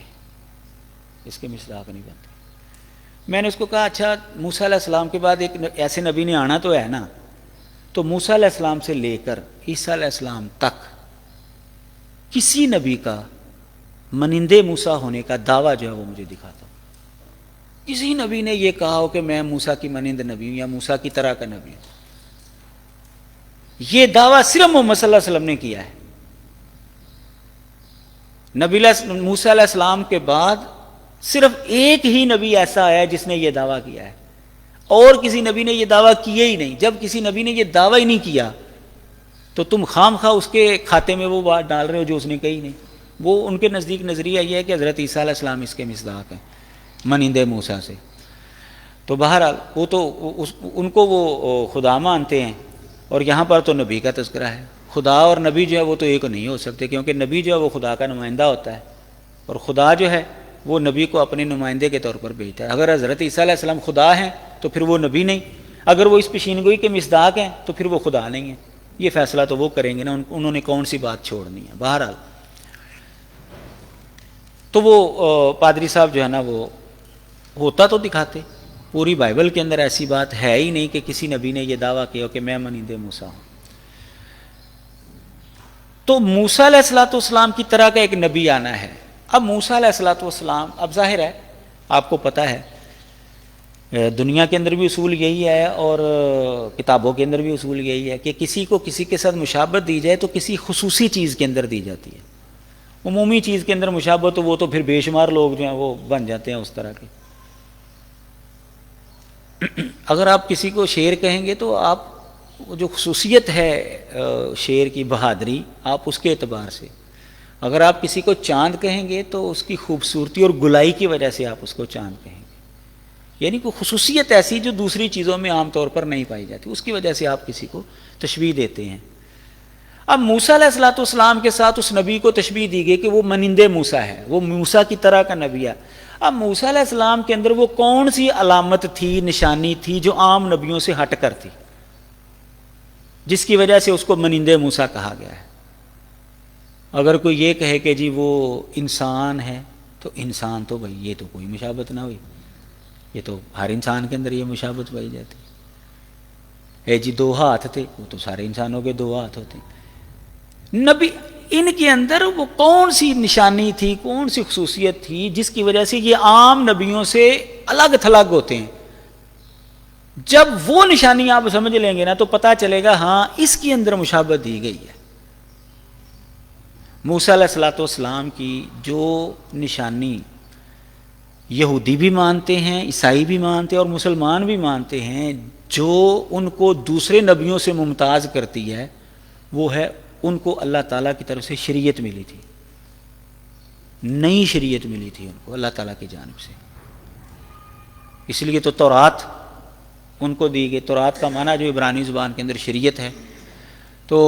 A: اس کے مصداق نہیں بنتے۔ میں نے اس کو کہا اچھا موسیٰ علیہ السلام کے بعد ایک ایسے نبی نے آنا تو ہے نا، تو موسیٰ علیہ السلام سے لے کر عیسیٰ علیہ السلام تک کسی نبی کا مانند موسیٰ ہونے کا دعویٰ جو ہے وہ مجھے دکھاتا ہوں۔ کسی نبی نے یہ کہا ہو کہ میں موسیٰ کی مانند نبی ہوں یا موسیٰ کی طرح کا نبی ہوں، یہ دعویٰ صرف محمد صلی اللہ علیہ وسلم نے کیا ہے۔ نبی موسیٰ علیہ السلام کے بعد صرف ایک ہی نبی ایسا آیا جس نے یہ دعویٰ کیا ہے، اور کسی نبی نے یہ دعویٰ کیا ہی نہیں۔ جب کسی نبی نے یہ دعویٰ ہی نہیں کیا تو تم خام خواہ اس کے کھاتے میں وہ بات ڈال رہے ہو جو اس نے کہی نہیں۔ وہ ان کے نزدیک نظریہ یہ ہے کہ حضرت عیسیٰ علیہ السلام اس کے مصداق ہیں مانند موسیٰ سے۔ تو بہرحال وہ تو ان کو وہ خدا مانتے ہیں، اور یہاں پر تو نبی کا تذکرہ ہے۔ خدا اور نبی جو ہے وہ تو ایک نہیں ہو سکتے، کیونکہ نبی جو ہے وہ خدا کا نمائندہ ہوتا ہے، اور خدا جو ہے وہ نبی کو اپنے نمائندے کے طور پر بھیجتا ہے۔ اگر حضرت عیسیٰ علیہ السلام خدا ہیں تو پھر وہ نبی نہیں، اگر وہ اس پیشین گوئی کے مصداق ہیں تو پھر وہ خدا نہیں ہیں۔ یہ فیصلہ تو وہ کریں گے نا، انہوں نے کون سی بات چھوڑنی ہے۔ بہرحال تو وہ پادری صاحب جو ہے نا وہ ہوتا تو دکھاتے، پوری بائبل کے اندر ایسی بات ہے ہی نہیں کہ کسی نبی نے یہ دعویٰ کیا کہ میں مانند موسیٰ ہوں۔ تو موسیٰ علیہ السلام کی طرح کا ایک نبی آنا ہے۔ اب موسیٰ علیہ السلام، اب ظاہر ہے آپ کو پتہ ہے دنیا کے اندر بھی اصول یہی ہے اور کتابوں کے اندر بھی اصول یہی ہے کہ کسی کو کسی کے ساتھ مشابہت دی جائے تو کسی خصوصی چیز کے اندر دی جاتی ہے۔ عمومی چیز کے اندر مشابہت وہ تو پھر بے شمار لوگ جو ہیں وہ بن جاتے ہیں اس طرح کے۔ اگر آپ کسی کو شیر کہیں گے تو آپ جو خصوصیت ہے شیر کی بہادری، آپ اس کے اعتبار سے، اگر آپ کسی کو چاند کہیں گے تو اس کی خوبصورتی اور گلائی کی وجہ سے آپ اس کو چاند کہیں گے، یعنی کوئی خصوصیت ایسی جو دوسری چیزوں میں عام طور پر نہیں پائی جاتی، اس کی وجہ سے آپ کسی کو تشبیہ دیتے ہیں۔ اب موسیٰ علیہ السلام کے ساتھ اس نبی کو تشبیہ دی گئی کہ وہ مانند موسیٰ ہے، وہ موسیٰ کی طرح کا نبی ہے۔ اب موسیٰ علیہ السلام کے اندر وہ کون سی علامت تھی، نشانی تھی جو عام نبیوں سے ہٹ کر تھی، جس کی وجہ سے اس کو مانند موسیٰ کہا گیا ہے؟ اگر کوئی یہ کہے کہ جی وہ انسان ہے تو انسان تو بھائی یہ تو کوئی مشابہت نہ ہوئی، یہ تو ہر انسان کے اندر یہ مشابہت پائی جاتی ہے۔ جی دو ہاتھ تھے، وہ تو سارے انسانوں کے دو ہاتھ ہوتے ہیں۔ نبی ان کے اندر وہ کون سی نشانی تھی، کون سی خصوصیت تھی جس کی وجہ سے یہ عام نبیوں سے الگ تھلگ ہوتے ہیں؟ جب وہ نشانی آپ سمجھ لیں گے نا تو پتہ چلے گا ہاں اس کے اندر مشابہت دی گئی ہے۔ موسیٰ علیہ السلام کی جو نشانی یہودی بھی مانتے ہیں، عیسائی بھی مانتے ہیں اور مسلمان بھی مانتے ہیں، جو ان کو دوسرے نبیوں سے ممتاز کرتی ہے، وہ ہے ان کو اللہ تعالیٰ کی طرف سے شریعت ملی تھی، نئی شریعت ملی تھی ان کو اللہ تعالیٰ کی جانب سے۔ اس لیے تو تورات ان کو دی گئی۔ تورات کا معنی جو عبرانی زبان کے اندر شریعت ہے، تو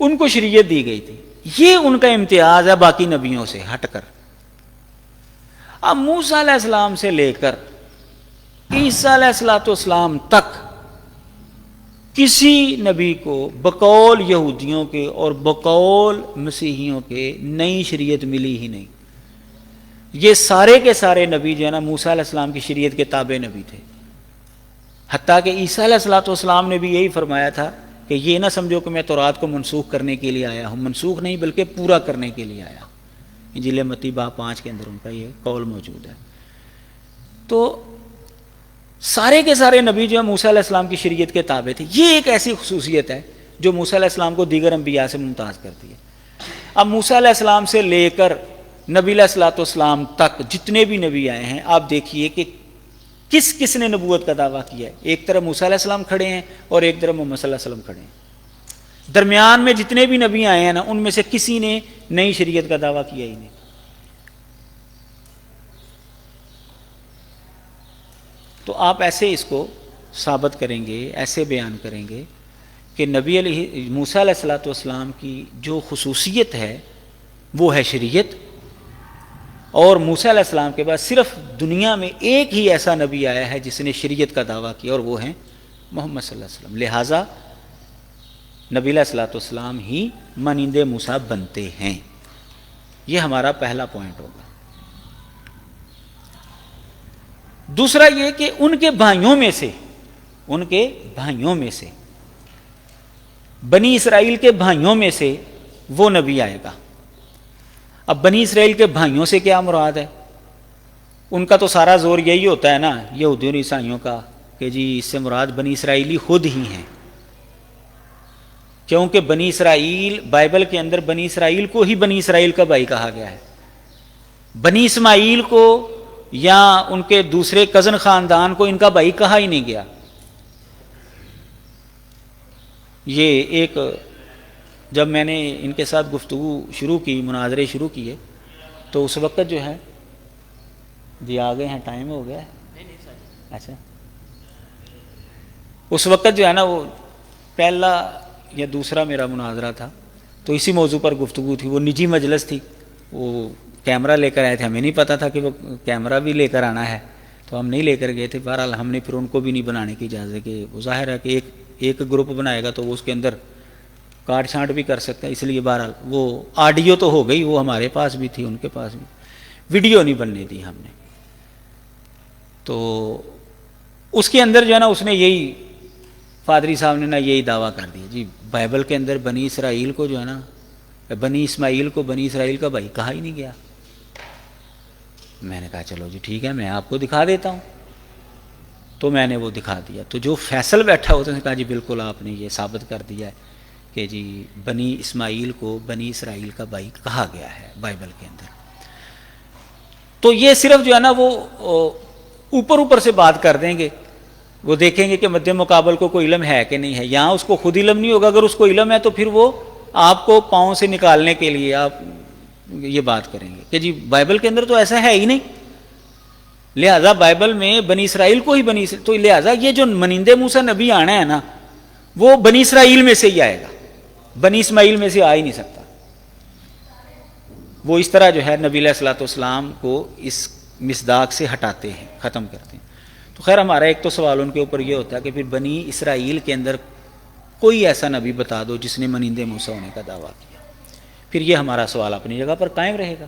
A: ان کو شریعت دی گئی تھی۔ یہ ان کا امتیاز ہے باقی نبیوں سے ہٹ کر۔ اب موسیٰ علیہ السلام سے لے کر عیسیٰ علیہ السلام تک کسی نبی کو بقول یہودیوں کے اور بقول مسیحیوں کے نئی شریعت ملی ہی نہیں۔ یہ سارے کے سارے نبی جو ہے نا موسیٰ علیہ السلام کی شریعت کے تابع نبی تھے، حتیٰ کہ عیسیٰ علیہ السلام نے بھی یہی فرمایا تھا کہ یہ نہ سمجھو کہ میں تورات کو منسوخ کرنے کے لیے آیا ہوں، منسوخ نہیں بلکہ پورا کرنے کے لیے آیا ہوں۔ انجیل متی باب 5 کے اندر ان کا یہ قول موجود ہے۔ تو سارے کے سارے نبی جو ہے موسیٰ علیہ السلام کی شریعت کے تابع تھے۔ یہ ایک ایسی خصوصیت ہے جو موسیٰ علیہ السلام کو دیگر انبیاء سے ممتاز کرتی ہے۔ اب موسیٰ علیہ السلام سے لے کر نبی علیہ السلام تک جتنے بھی نبی آئے ہیں، آپ دیکھیے کہ کس کس نے نبوت کا دعویٰ کیا ہے۔ ایک طرف موسیٰ علیہ السلام کھڑے ہیں اور ایک طرف محمد صلی اللہ علیہ وسلم کھڑے ہیں۔ درمیان میں جتنے بھی نبی آئے ہیں نا، ان میں سے کسی نے نئی شریعت کا دعویٰ کیا ہی نہیں۔ تو آپ ایسے اس کو ثابت کریں گے، ایسے بیان کریں گے کہ نبی موسیٰ علیہ السلام کی جو خصوصیت ہے وہ ہے شریعت، اور موسیٰ علیہ السلام کے بعد صرف دنیا میں ایک ہی ایسا نبی آیا ہے جس نے شریعت کا دعویٰ کیا، اور وہ ہیں محمد صلی اللہ علیہ وسلم۔ لہٰذا نبی علیہ السلام ہی مانند موسیٰ بنتے ہیں۔ یہ ہمارا پہلا پوائنٹ ہوگا۔ دوسرا یہ کہ ان کے بھائیوں میں سے بنی اسرائیل کے بھائیوں میں سے وہ نبی آئے گا۔ اب بنی اسرائیل کے بھائیوں سے کیا مراد ہے؟ ان کا تو سارا زور یہی ہوتا ہے نا یہودیوں اور عیسائیوں کا کہ جی اس سے مراد بنی اسرائیلی خود ہی ہیں۔ کیونکہ بنی اسرائیل، بائبل کے اندر بنی اسرائیل کو ہی بنی اسرائیل کا بھائی کہا گیا ہے، بنی اسماعیل کو یا ان کے دوسرے کزن خاندان کو ان کا بھائی کہا ہی نہیں گیا۔ یہ ایک جب میں نے ان کے ساتھ گفتگو شروع کی، مناظرے شروع کیے، تو اس وقت جو ہے جی آ گئے ہیں، ٹائم ہو گیا ہے، اچھا اس وقت جو ہے نا وہ پہلا یا دوسرا میرا مناظرہ تھا، تو اسی موضوع پر گفتگو تھی، وہ نجی مجلس تھی، وہ کیمرہ لے کر آئے تھے، ہمیں نہیں پتہ تھا کہ وہ کیمرہ بھی لے کر آنا ہے، تو ہم نہیں لے کر گئے تھے۔ بہرحال ہم نے پھر ان کو بھی نہیں بنانے کی اجازت، کہ وہ ظاہر ہے کہ ایک گروپ بنائے گا تو وہ اس کے اندر کاٹ چھانٹ بھی کر سکتا ہے، اس لیے بہرحال وہ آڈیو تو ہو گئی، وہ ہمارے پاس بھی تھی، ان کے پاس بھی، ویڈیو نہیں بننے دی ہم نے۔ تو اس کے اندر جو ہے نا اس نے یہی، پادری صاحب نے نا یہی دعویٰ کر دیا جی بائبل کے اندر بنی اسرائیل کو جو ہے نا، بنی اسماعیل کو بنی اسرائیل کا بھائی کہا ہی نہیں گیا۔ میں نے کہا چلو جی ٹھیک ہے، میں آپ کو دکھا دیتا ہوں، تو میں نے وہ دکھا دیا، تو جو فیصل بیٹھا اس نے کہا جی بالکل آپ نے یہ ثابت کر دیا ہے کہ جی بنی اسماعیل کو بنی اسرائیل کا بھائی کہا گیا ہے بائبل کے اندر۔ تو یہ صرف جو ہے نا وہ اوپر اوپر سے بات کر دیں گے، وہ دیکھیں گے کہ مد مقابل کو کوئی علم ہے کہ نہیں ہے، یہاں اس کو خود علم نہیں ہوگا، اگر اس کو علم ہے تو پھر وہ آپ کو پاؤں سے نکالنے کے لیے آپ یہ بات کریں گے کہ جی بائبل کے اندر تو ایسا ہے ہی نہیں، لہذا بائبل میں بنی اسرائیل کو ہی تو لہذا یہ جو منیندے موسیٰ نبی آنا ہے نا وہ بنی اسرائیل میں سے ہی آئے گا، بنی اسماعیل میں سے آ ہی نہیں سکتا۔ وہ اس طرح جو ہے نبی علیہ الصلوۃ والسلام کو اس مصداق سے ہٹاتے ہیں، ختم کرتے ہیں۔ تو خیر ہمارا ایک تو سوال ان کے اوپر یہ ہوتا ہے کہ پھر بنی اسرائیل کے اندر کوئی ایسا نبی بتا دو جس نے منیندے موسیٰ ہونے کا دعویٰ کیا، پھر یہ ہمارا سوال اپنی جگہ پر قائم رہے گا۔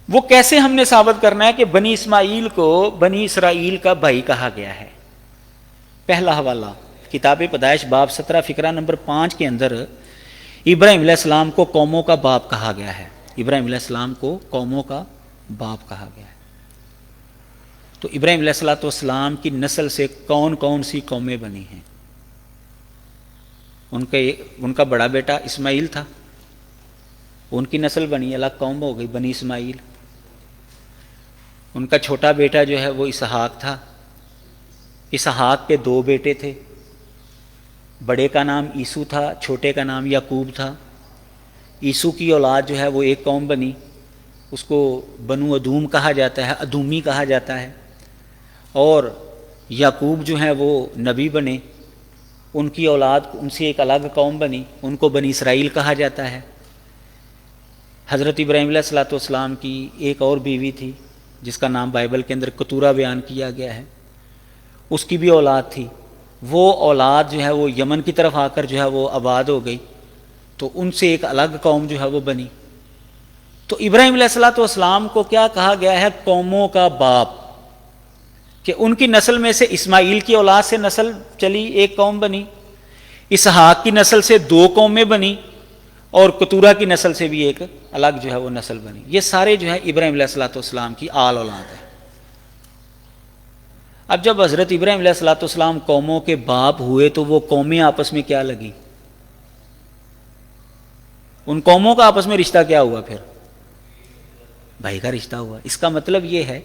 A: وہ کیسے ہم نے ثابت کرنا ہے کہ بنی اسماعیل کو بنی اسرائیل کا بھائی کہا گیا ہے؟ پہلا حوالہ کتاب پیدائش باب 17 فقرہ نمبر 5 کے اندر ابراہیم علیہ السلام کو قوموں کا باپ کہا گیا ہے، ابراہیم علیہ السلام کو قوموں کا باپ کہا گیا ہے۔ تو ابراہیم علیہ السلام کی نسل سے کون کون سی قومیں بنی ہیں؟ ان کا بڑا بیٹا اسماعیل تھا، ان کی نسل بنی، الگ قوم ہو گئی بنی اسماعیل۔ ان کا چھوٹا بیٹا جو ہے وہ اسحاق تھا، اسحاق کے 2 بیٹے تھے، بڑے کا نام عیسو تھا، چھوٹے کا نام یعقوب تھا۔ عیسو کی اولاد جو ہے وہ ایک قوم بنی، اس کو بنو ادوم کہا جاتا ہے، ادومی کہا جاتا ہے، اور یعقوب جو ہیں وہ نبی بنے، ان کی اولاد ان سے ایک الگ قوم بنی، ان کو بنی اسرائیل کہا جاتا ہے۔ حضرت ابراہیم علیہ السلام کی ایک اور بیوی تھی جس کا نام بائبل کے اندر کتورہ بیان کیا گیا ہے، اس کی بھی اولاد تھی، وہ اولاد جو ہے وہ یمن کی طرف آ کر جو ہے وہ آباد ہو گئی، تو ان سے ایک الگ قوم جو ہے وہ بنی۔ تو ابراہیم علیہ السلام کو کیا کہا گیا ہے؟ قوموں کا باپ، کہ ان کی نسل میں سے اسماعیل کی اولاد سے نسل چلی، ایک قوم بنی، اسحاق کی نسل سے 2 قومیں بنی، اور کتورہ کی نسل سے بھی ایک الگ جو ہے وہ نسل بنی۔ یہ سارے جو ہے ابراہیم علیہ السلام کی آل اولاد ہے۔ اب جب حضرت ابراہیم علیہ السلام قوموں کے باپ ہوئے تو وہ قومیں آپس میں کیا لگی؟ ان قوموں کا آپس میں رشتہ کیا ہوا؟ پھر بھائی کا رشتہ ہوا۔ اس کا مطلب یہ ہے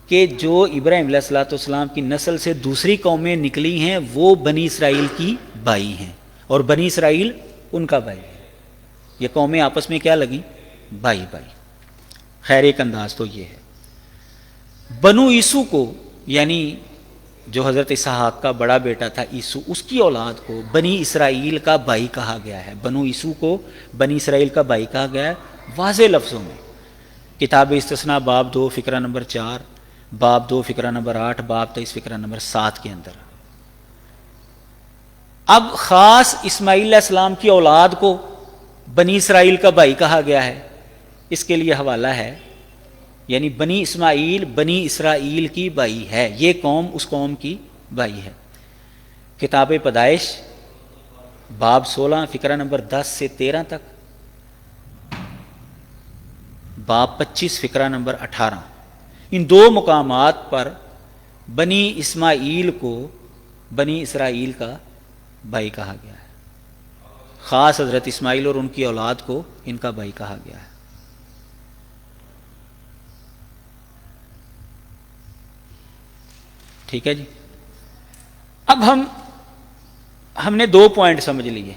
A: کہ جو ابراہیم علیہ السلام کی نسل سے دوسری قومیں نکلی ہیں وہ بنی اسرائیل کی بھائی ہیں، اور بنی اسرائیل ان کا بھائی ہے۔ یہ قومیں آپس میں کیا لگیں؟ بھائی بھائی۔ خیر ایک انداز تو یہ ہے۔ بنو عیسو کو، یعنی جو حضرت اسحاق کا بڑا بیٹا تھا عیسو، اس کی اولاد کو بنی اسرائیل کا بھائی کہا گیا ہے۔ بنو عیسو کو بنی اسرائیل کا بھائی کہا گیا ہے واضح لفظوں میں، کتاب استثناء باب 2 فقرہ نمبر 4، باب 2 فقرہ نمبر 8، باب 23 فقرہ نمبر 7 کے اندر۔ اب خاص اسماعیل علیہ السلام کی اولاد کو بنی اسرائیل کا بھائی کہا گیا ہے، اس کے لیے حوالہ ہے، یعنی بنی اسماعیل بنی اسرائیل کی بھائی ہے، یہ قوم اس قوم کی بھائی ہے۔ کتاب پیدائش باب 16 فقرہ نمبر 10 سے 13 تک، باب 25 فقرہ نمبر 18، ان 2 مقامات پر بنی اسماعیل کو بنی اسرائیل کا بھائی کہا گیا ہے. خاص حضرت اسماعیل اور ان کی اولاد کو ان کا بھائی کہا گیا ہے. ٹھیک ہے جی. اب ہم نے 2 پوائنٹ سمجھ لیے،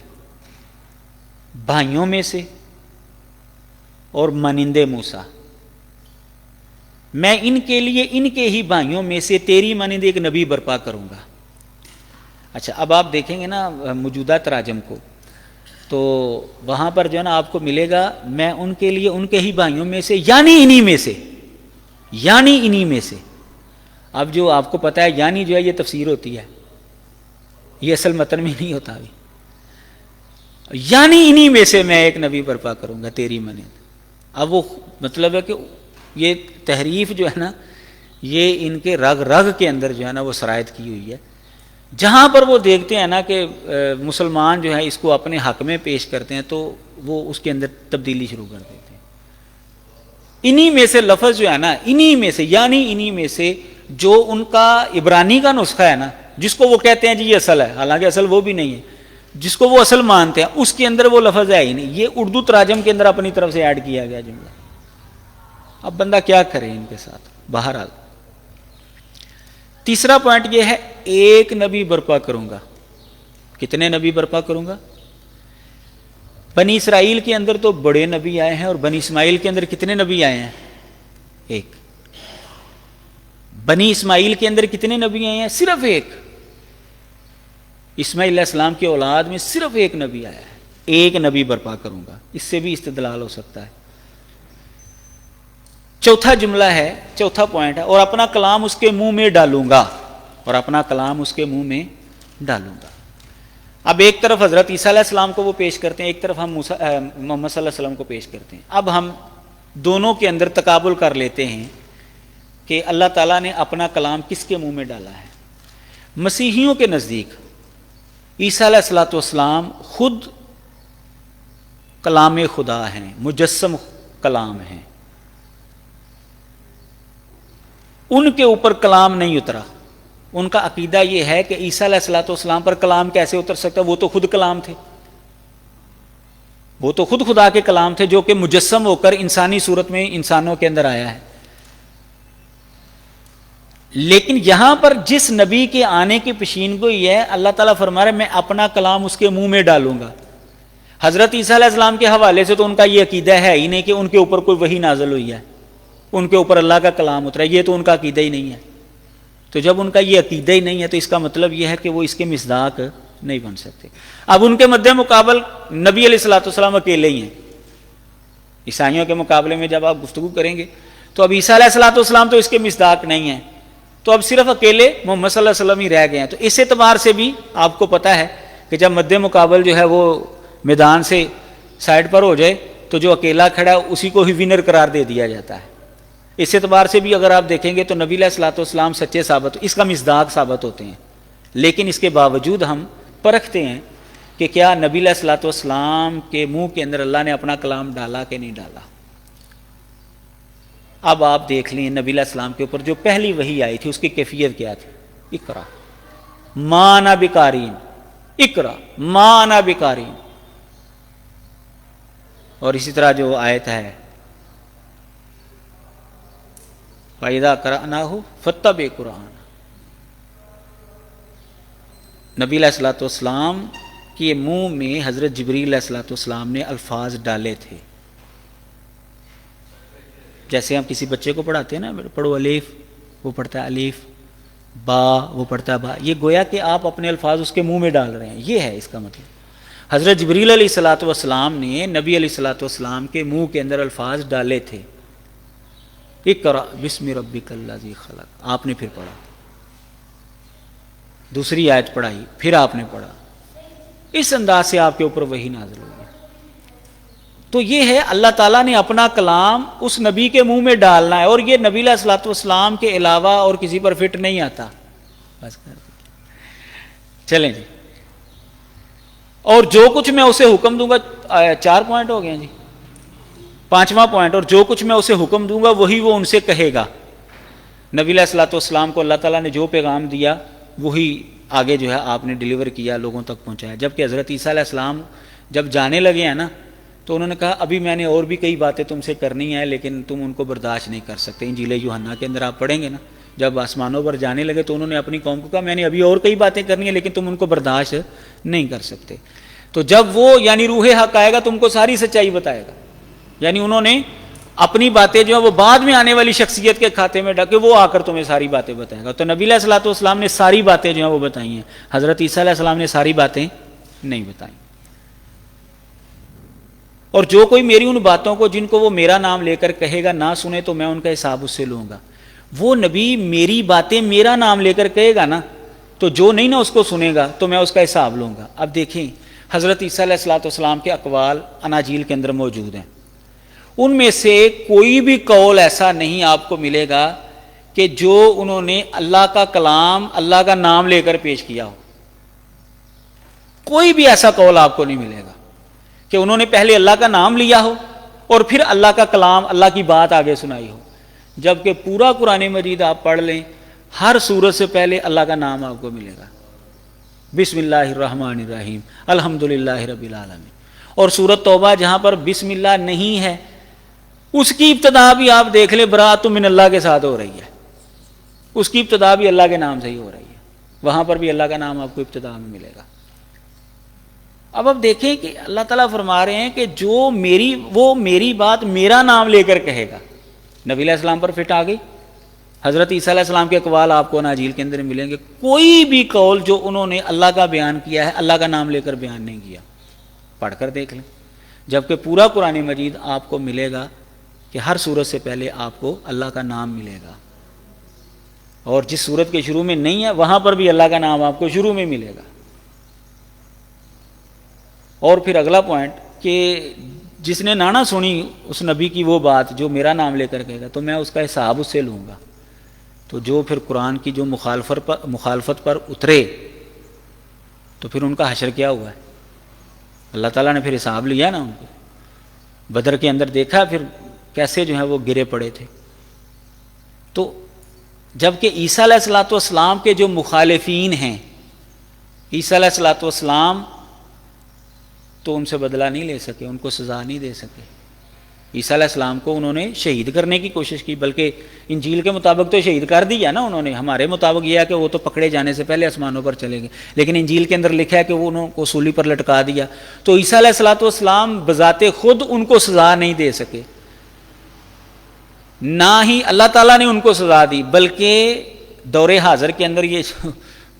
A: بھائیوں میں سے اور مانندے موسیٰ. میں ان کے لیے ان کے ہی بھائیوں میں سے تیری مانند ایک نبی برپا کروں گا. اچھا، اب آپ دیکھیں گے نا موجودہ تراجم کو، تو وہاں پر جو ہے نا آپ کو ملے گا میں ان کے لیے ان کے ہی بھائیوں میں سے، یعنی انہی میں سے، یعنی انہی میں سے. اب جو آپ کو پتا ہے یعنی جو ہے یہ تفسیر ہوتی ہے، یہ اصل متن میں نہیں ہوتا ابھی. یعنی انہی میں سے میں ایک نبی برپا کروں گا تیری مانند. اب وہ مطلب ہے کہ یہ تحریف جو ہے نا یہ ان کے رگ رگ کے اندر جو ہے نا وہ سرایت کی ہوئی ہے. جہاں پر وہ دیکھتے ہیں نا کہ مسلمان جو ہے اس کو اپنے حق میں پیش کرتے ہیں تو وہ اس کے اندر تبدیلی شروع کر دیتے ہیں. انہی میں سے لفظ جو ہے نا، انہی میں سے یعنی انہی میں سے، جو ان کا عبرانی کا نسخہ ہے نا جس کو وہ کہتے ہیں جی یہ اصل ہے، حالانکہ اصل وہ بھی نہیں ہے، جس کو وہ اصل مانتے ہیں اس کے اندر وہ لفظ ہے ہی نہیں. یہ اردو تراجم کے اندر اپنی طرف سے ایڈ کیا گیا جملہ. اب بندہ کیا کرے ان کے ساتھ. بہرحال تیسرا پوائنٹ یہ ہے، ایک نبی برپا کروں گا. کتنے نبی برپا کروں گا؟ بنی اسرائیل کے اندر تو بڑے نبی آئے ہیں، اور بنی اسماعیل کے اندر کتنے نبی آئے ہیں؟ ایک. بنی اسماعیل کے اندر کتنے نبی آئے ہیں؟ صرف ایک. اسماعیل علیہ السلام کی اولاد میں صرف ایک نبی آیا ہے. ایک نبی برپا کروں گا. اس سے بھی استدلال ہو سکتا ہے. چوتھا جملہ ہے، چوتھا پوائنٹ ہے، اور اپنا کلام اس کے منہ میں ڈالوں گا. اور اپنا کلام اس کے منہ میں ڈالوں گا. اب ایک طرف حضرت عیسیٰ علیہ السلام کو وہ پیش کرتے ہیں، ایک طرف ہم محمد صلی اللہ علیہ وسلم کو پیش کرتے ہیں. اب ہم دونوں کے اندر تقابل کر لیتے ہیں کہ اللہ تعالیٰ نے اپنا کلام کس کے منہ میں ڈالا ہے. مسیحیوں کے نزدیک عیسیٰ علیہ السلام خود کلام خدا ہیں، مجسم کلام ہیں. ان کے اوپر کلام نہیں اترا. ان کا عقیدہ یہ ہے کہ عیسیٰ علیہ السلام پر کلام کیسے اتر سکتا ہے؟ وہ تو خود کلام تھے، وہ تو خود خدا کے کلام تھے جو کہ مجسم ہو کر انسانی صورت میں انسانوں کے اندر آیا ہے. لیکن یہاں پر جس نبی کے آنے کی پیشین گوئی ہے، اللہ تعالیٰ فرما رہے میں اپنا کلام اس کے منہ میں ڈالوں گا. حضرت عیسیٰ علیہ السلام کے حوالے سے تو ان کا یہ عقیدہ ہے ہی نہیں کہ ان کے اوپر کوئی وحی نازل ہوئی ہے، ان کے اوپر اللہ کا کلام اترا. یہ تو ان کا عقیدہ ہی نہیں ہے. تو جب ان کا یہ عقیدہ ہی نہیں ہے تو اس کا مطلب یہ ہے کہ وہ اس کے مصداق نہیں بن سکتے. اب ان کے مد مقابل نبی علیہ السلام اکیلے ہی ہیں. عیسائیوں کے مقابلے میں جب آپ گفتگو کریں گے تو اب عیسیٰ علیہ السلام تو اس کے مصداق نہیں ہیں، تو اب صرف اکیلے محمد صلی اللہ علیہ وسلم ہی رہ گئے ہیں. تو اس اعتبار سے بھی آپ کو پتہ ہے کہ جب مد مقابل جو ہے وہ میدان سے سائڈ پر ہو جائے تو جو اکیلا کھڑا ہے اسی کو ہی ونر قرار دے دیا جاتا ہے. اس اعتبار سے بھی اگر آپ دیکھیں گے تو نبی علیہ السلام سچے ثابت، اس کا مصداق ثابت ہوتے ہیں. لیکن اس کے باوجود ہم پرکھتے ہیں کہ کیا نبی علیہ السلام کے منہ کے اندر اللہ نے اپنا کلام ڈالا کہ نہیں ڈالا. اب آپ دیکھ لیں نبی علیہ السلام کے اوپر جو پہلی وحی آئی تھی اس کی کیفیت کیا تھی؟ اقرا ما انا بقارئ، اقرا ما انا بقارئ. اور اسی طرح جو آیت ہے فَإِذَا قَرَأْنَاهُ فَاتَّبِعْ قُرْآنَهُ، نبی علیہ السلام کے منہ میں حضرت جبریل علیہ السلام نے الفاظ ڈالے تھے. جیسے ہم کسی بچے کو پڑھاتے ہیں نا، پڑھو الف، وہ پڑھتا ہے الف، با وہ پڑھتا ہے با. یہ گویا کہ آپ اپنے الفاظ اس کے منہ میں ڈال رہے ہیں. یہ ہے اس کا مطلب. حضرت جبریل علیہ السلام نے نبی علیہ السلام کے منہ کے اندر الفاظ ڈالے تھے. اقرأ بسم ربک الذی خلق، آپ نے پھر پڑھا. دوسری آیت پڑھائی، پھر آپ نے پڑھا. اس انداز سے آپ کے اوپر وحی نازل ہوئی. تو یہ ہے اللہ تعالیٰ نے اپنا کلام اس نبی کے منہ میں ڈالنا ہے، اور یہ نبی علیہ السلام کے علاوہ اور کسی پر فٹ نہیں آتا. بس کر چلیں جی. اور جو کچھ میں اسے حکم دوں گا، 4 پوائنٹ ہو گئے جی. 5واں پوائنٹ، اور جو کچھ میں اسے حکم دوں گا وہی وہ ان سے کہے گا. نبی علیہ السلام کو اللہ تعالیٰ نے جو پیغام دیا وہی آگے جو ہے آپ نے ڈیلیور کیا، لوگوں تک پہنچایا. جبکہ حضرت عیسیٰ علیہ السلام جب جانے لگے ہیں نا تو انہوں نے کہا ابھی میں نے اور بھی کئی باتیں تم سے کرنی ہیں لیکن تم ان کو برداشت نہیں کر سکتے. انجیل یوحنا کے اندر آپ پڑھیں گے نا، جب آسمانوں پر جانے لگے تو انہوں نے اپنی قوم کو کہا میں نے ابھی اور کئی باتیں کرنی ہیں لیکن تم ان کو برداشت نہیں کر سکتے. تو جب وہ یعنی روح حق آئے گا تم کو ساری سچائی بتائے گا. یعنی انہوں نے اپنی باتیں جو ہیں وہ بعد میں آنے والی شخصیت کے کھاتے میں ڈالے، وہ آ کر تمہیں ساری باتیں بتائے گا. تو نبی علیہ الصلوۃ والسلام نے ساری باتیں جو ہیں وہ بتائی ہیں، حضرت عیسیٰ علیہ السلام نے ساری باتیں نہیں بتائیں. اور جو کوئی میری ان باتوں کو جن کو وہ میرا نام لے کر کہے گا نہ سنے تو میں ان کا حساب اس سے لوں گا. وہ نبی میری باتیں میرا نام لے کر کہے گا نا تو جو نہیں نا اس کو سنے گا تو میں اس کا حساب لوں گا. اب دیکھیں حضرت عیسیٰ علیہ الصلوۃ والسلام کے اقوال اناجیل کے اندر موجود ہیں. ان میں سے کوئی بھی قول ایسا نہیں آپ کو ملے گا کہ جو انہوں نے اللہ کا کلام اللہ کا نام لے کر پیش کیا ہو. کوئی بھی ایسا قول آپ کو نہیں ملے گا کہ انہوں نے پہلے اللہ کا نام لیا ہو اور پھر اللہ کا کلام اللہ کی بات آگے سنائی ہو. جبکہ پورا قرآن مجید آپ پڑھ لیں ہر سورت سے پہلے اللہ کا نام آپ کو ملے گا، بسم اللہ الرحمن الرحیم الحمدللہ رب العالمین. اور سورت توبہ جہاں پر بسم اللہ نہیں ہے اس کی ابتدا بھی آپ دیکھ لیں براۃ من اللہ کے ساتھ ہو رہی ہے، اس کی ابتدا بھی اللہ کے نام سے ہی ہو رہی ہے، وہاں پر بھی اللہ کا نام آپ کو ابتدا میں ملے گا. اب آپ دیکھیں کہ اللہ تعالیٰ فرما رہے ہیں کہ جو میری بات میرا نام لے کر کہے گا. نبی علیہ السلام پر فٹ آ گئی. حضرت عیسیٰ علیہ السلام کے اقوال آپ کو اناجیل کے اندر ملیں گے. کوئی بھی قول جو انہوں نے اللہ کا بیان کیا ہے اللہ کا نام لے کر بیان نہیں کیا. پڑھ کر دیکھ لیں. جبکہ پورا قرآن مجید آپ کو ملے گا کہ ہر سورت سے پہلے آپ کو اللہ کا نام ملے گا، اور جس سورت کے شروع میں نہیں ہے وہاں پر بھی اللہ کا نام آپ کو شروع میں ملے گا. اور پھر اگلا پوائنٹ کہ جس نے نہ سنی اس نبی کی وہ بات جو میرا نام لے کر کہے گا تو میں اس کا حساب اس سے لوں گا. تو جو پھر قرآن کی جو مخالفت پر اترے تو پھر ان کا حشر کیا ہوا ہے؟ اللہ تعالیٰ نے پھر حساب لیا نا ان کو. بدر کے اندر دیکھا پھر کیسے جو ہے وہ گرے پڑے تھے. تو جبکہ عیسیٰ علیہ الصلوۃ والسلام کے جو مخالفین ہیں، عیسیٰ علیہ الصلوۃ والسلام تو ان سے بدلہ نہیں لے سکے، ان کو سزا نہیں دے سکے. عیسیٰ علیہ السلام کو انہوں نے شہید کرنے کی کوشش کی، بلکہ انجیل کے مطابق تو شہید کر دیا نا انہوں نے. ہمارے مطابق یہ ہے کہ وہ تو پکڑے جانے سے پہلے آسمانوں پر چلے گئے، لیکن انجیل کے اندر لکھا ہے کہ وہ انہوں کو سولی پر لٹکا دیا. تو عیسیٰ علیہ الصلوۃ والسلام بذات خود ان کو سزا نہیں دے سکے، نہ ہی اللہ تعالیٰ نے ان کو سزا دی. بلکہ دور حاضر کے اندر یہ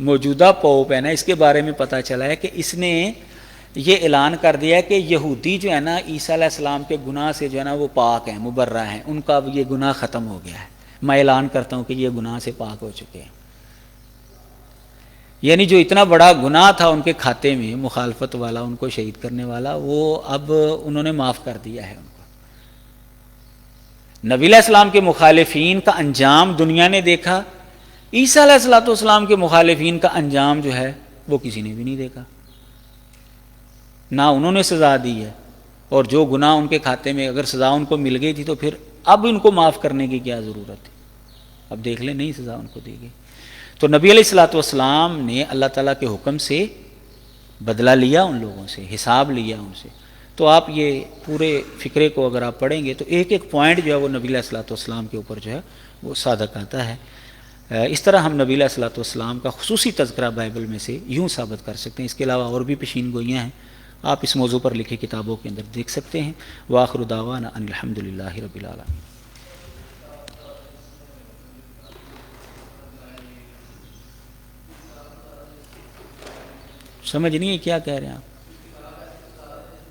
A: موجودہ پوپ ہے نا، اس کے بارے میں پتہ چلا ہے کہ اس نے یہ اعلان کر دیا ہے کہ یہودی جو ہے نا عیسیٰ علیہ السلام کے گناہ سے جو ہے نا وہ پاک ہیں، مبرہ ہیں، ان کا یہ گناہ ختم ہو گیا ہے. میں اعلان کرتا ہوں کہ یہ گناہ سے پاک ہو چکے ہیں. یعنی جو اتنا بڑا گناہ تھا ان کے کھاتے میں مخالفت والا، ان کو شہید کرنے والا، وہ اب انہوں نے معاف کر دیا ہے ان کو. نبی علیہ السلام کے مخالفین کا انجام دنیا نے دیکھا، عیسیٰ علیہ الصلوۃ والسلام کے مخالفین کا انجام جو ہے وہ کسی نے بھی نہیں دیکھا. نہ انہوں نے سزا دی ہے، اور جو گناہ ان کے کھاتے میں اگر سزا ان کو مل گئی تھی تو پھر اب ان کو معاف کرنے کی کیا ضرورت ہے؟ اب دیکھ لیں، نہیں سزا ان کو دی گئی. تو نبی علیہ الصلوۃ والسلام نے اللہ تعالیٰ کے حکم سے بدلہ لیا ان لوگوں سے، حساب لیا ان سے. تو آپ یہ پورے فقرے کو اگر آپ پڑھیں گے تو ایک ایک پوائنٹ جو ہے وہ نبی علیہ الصلوۃ والسلام کے اوپر جو ہے وہ صادق آتا ہے. اس طرح ہم نبی علیہ الصلوۃ والسلام کا خصوصی تذکرہ بائبل میں سے یوں ثابت کر سکتے ہیں. اس کے علاوہ اور بھی پیشین گوئیاں ہیں، آپ اس موضوع پر لکھی کتابوں کے اندر دیکھ سکتے ہیں. وآخر دعوانا ان الحمدللہ رب العالمین. سمجھ نہیں ہے کیا کہہ رہے ہیں آپ؟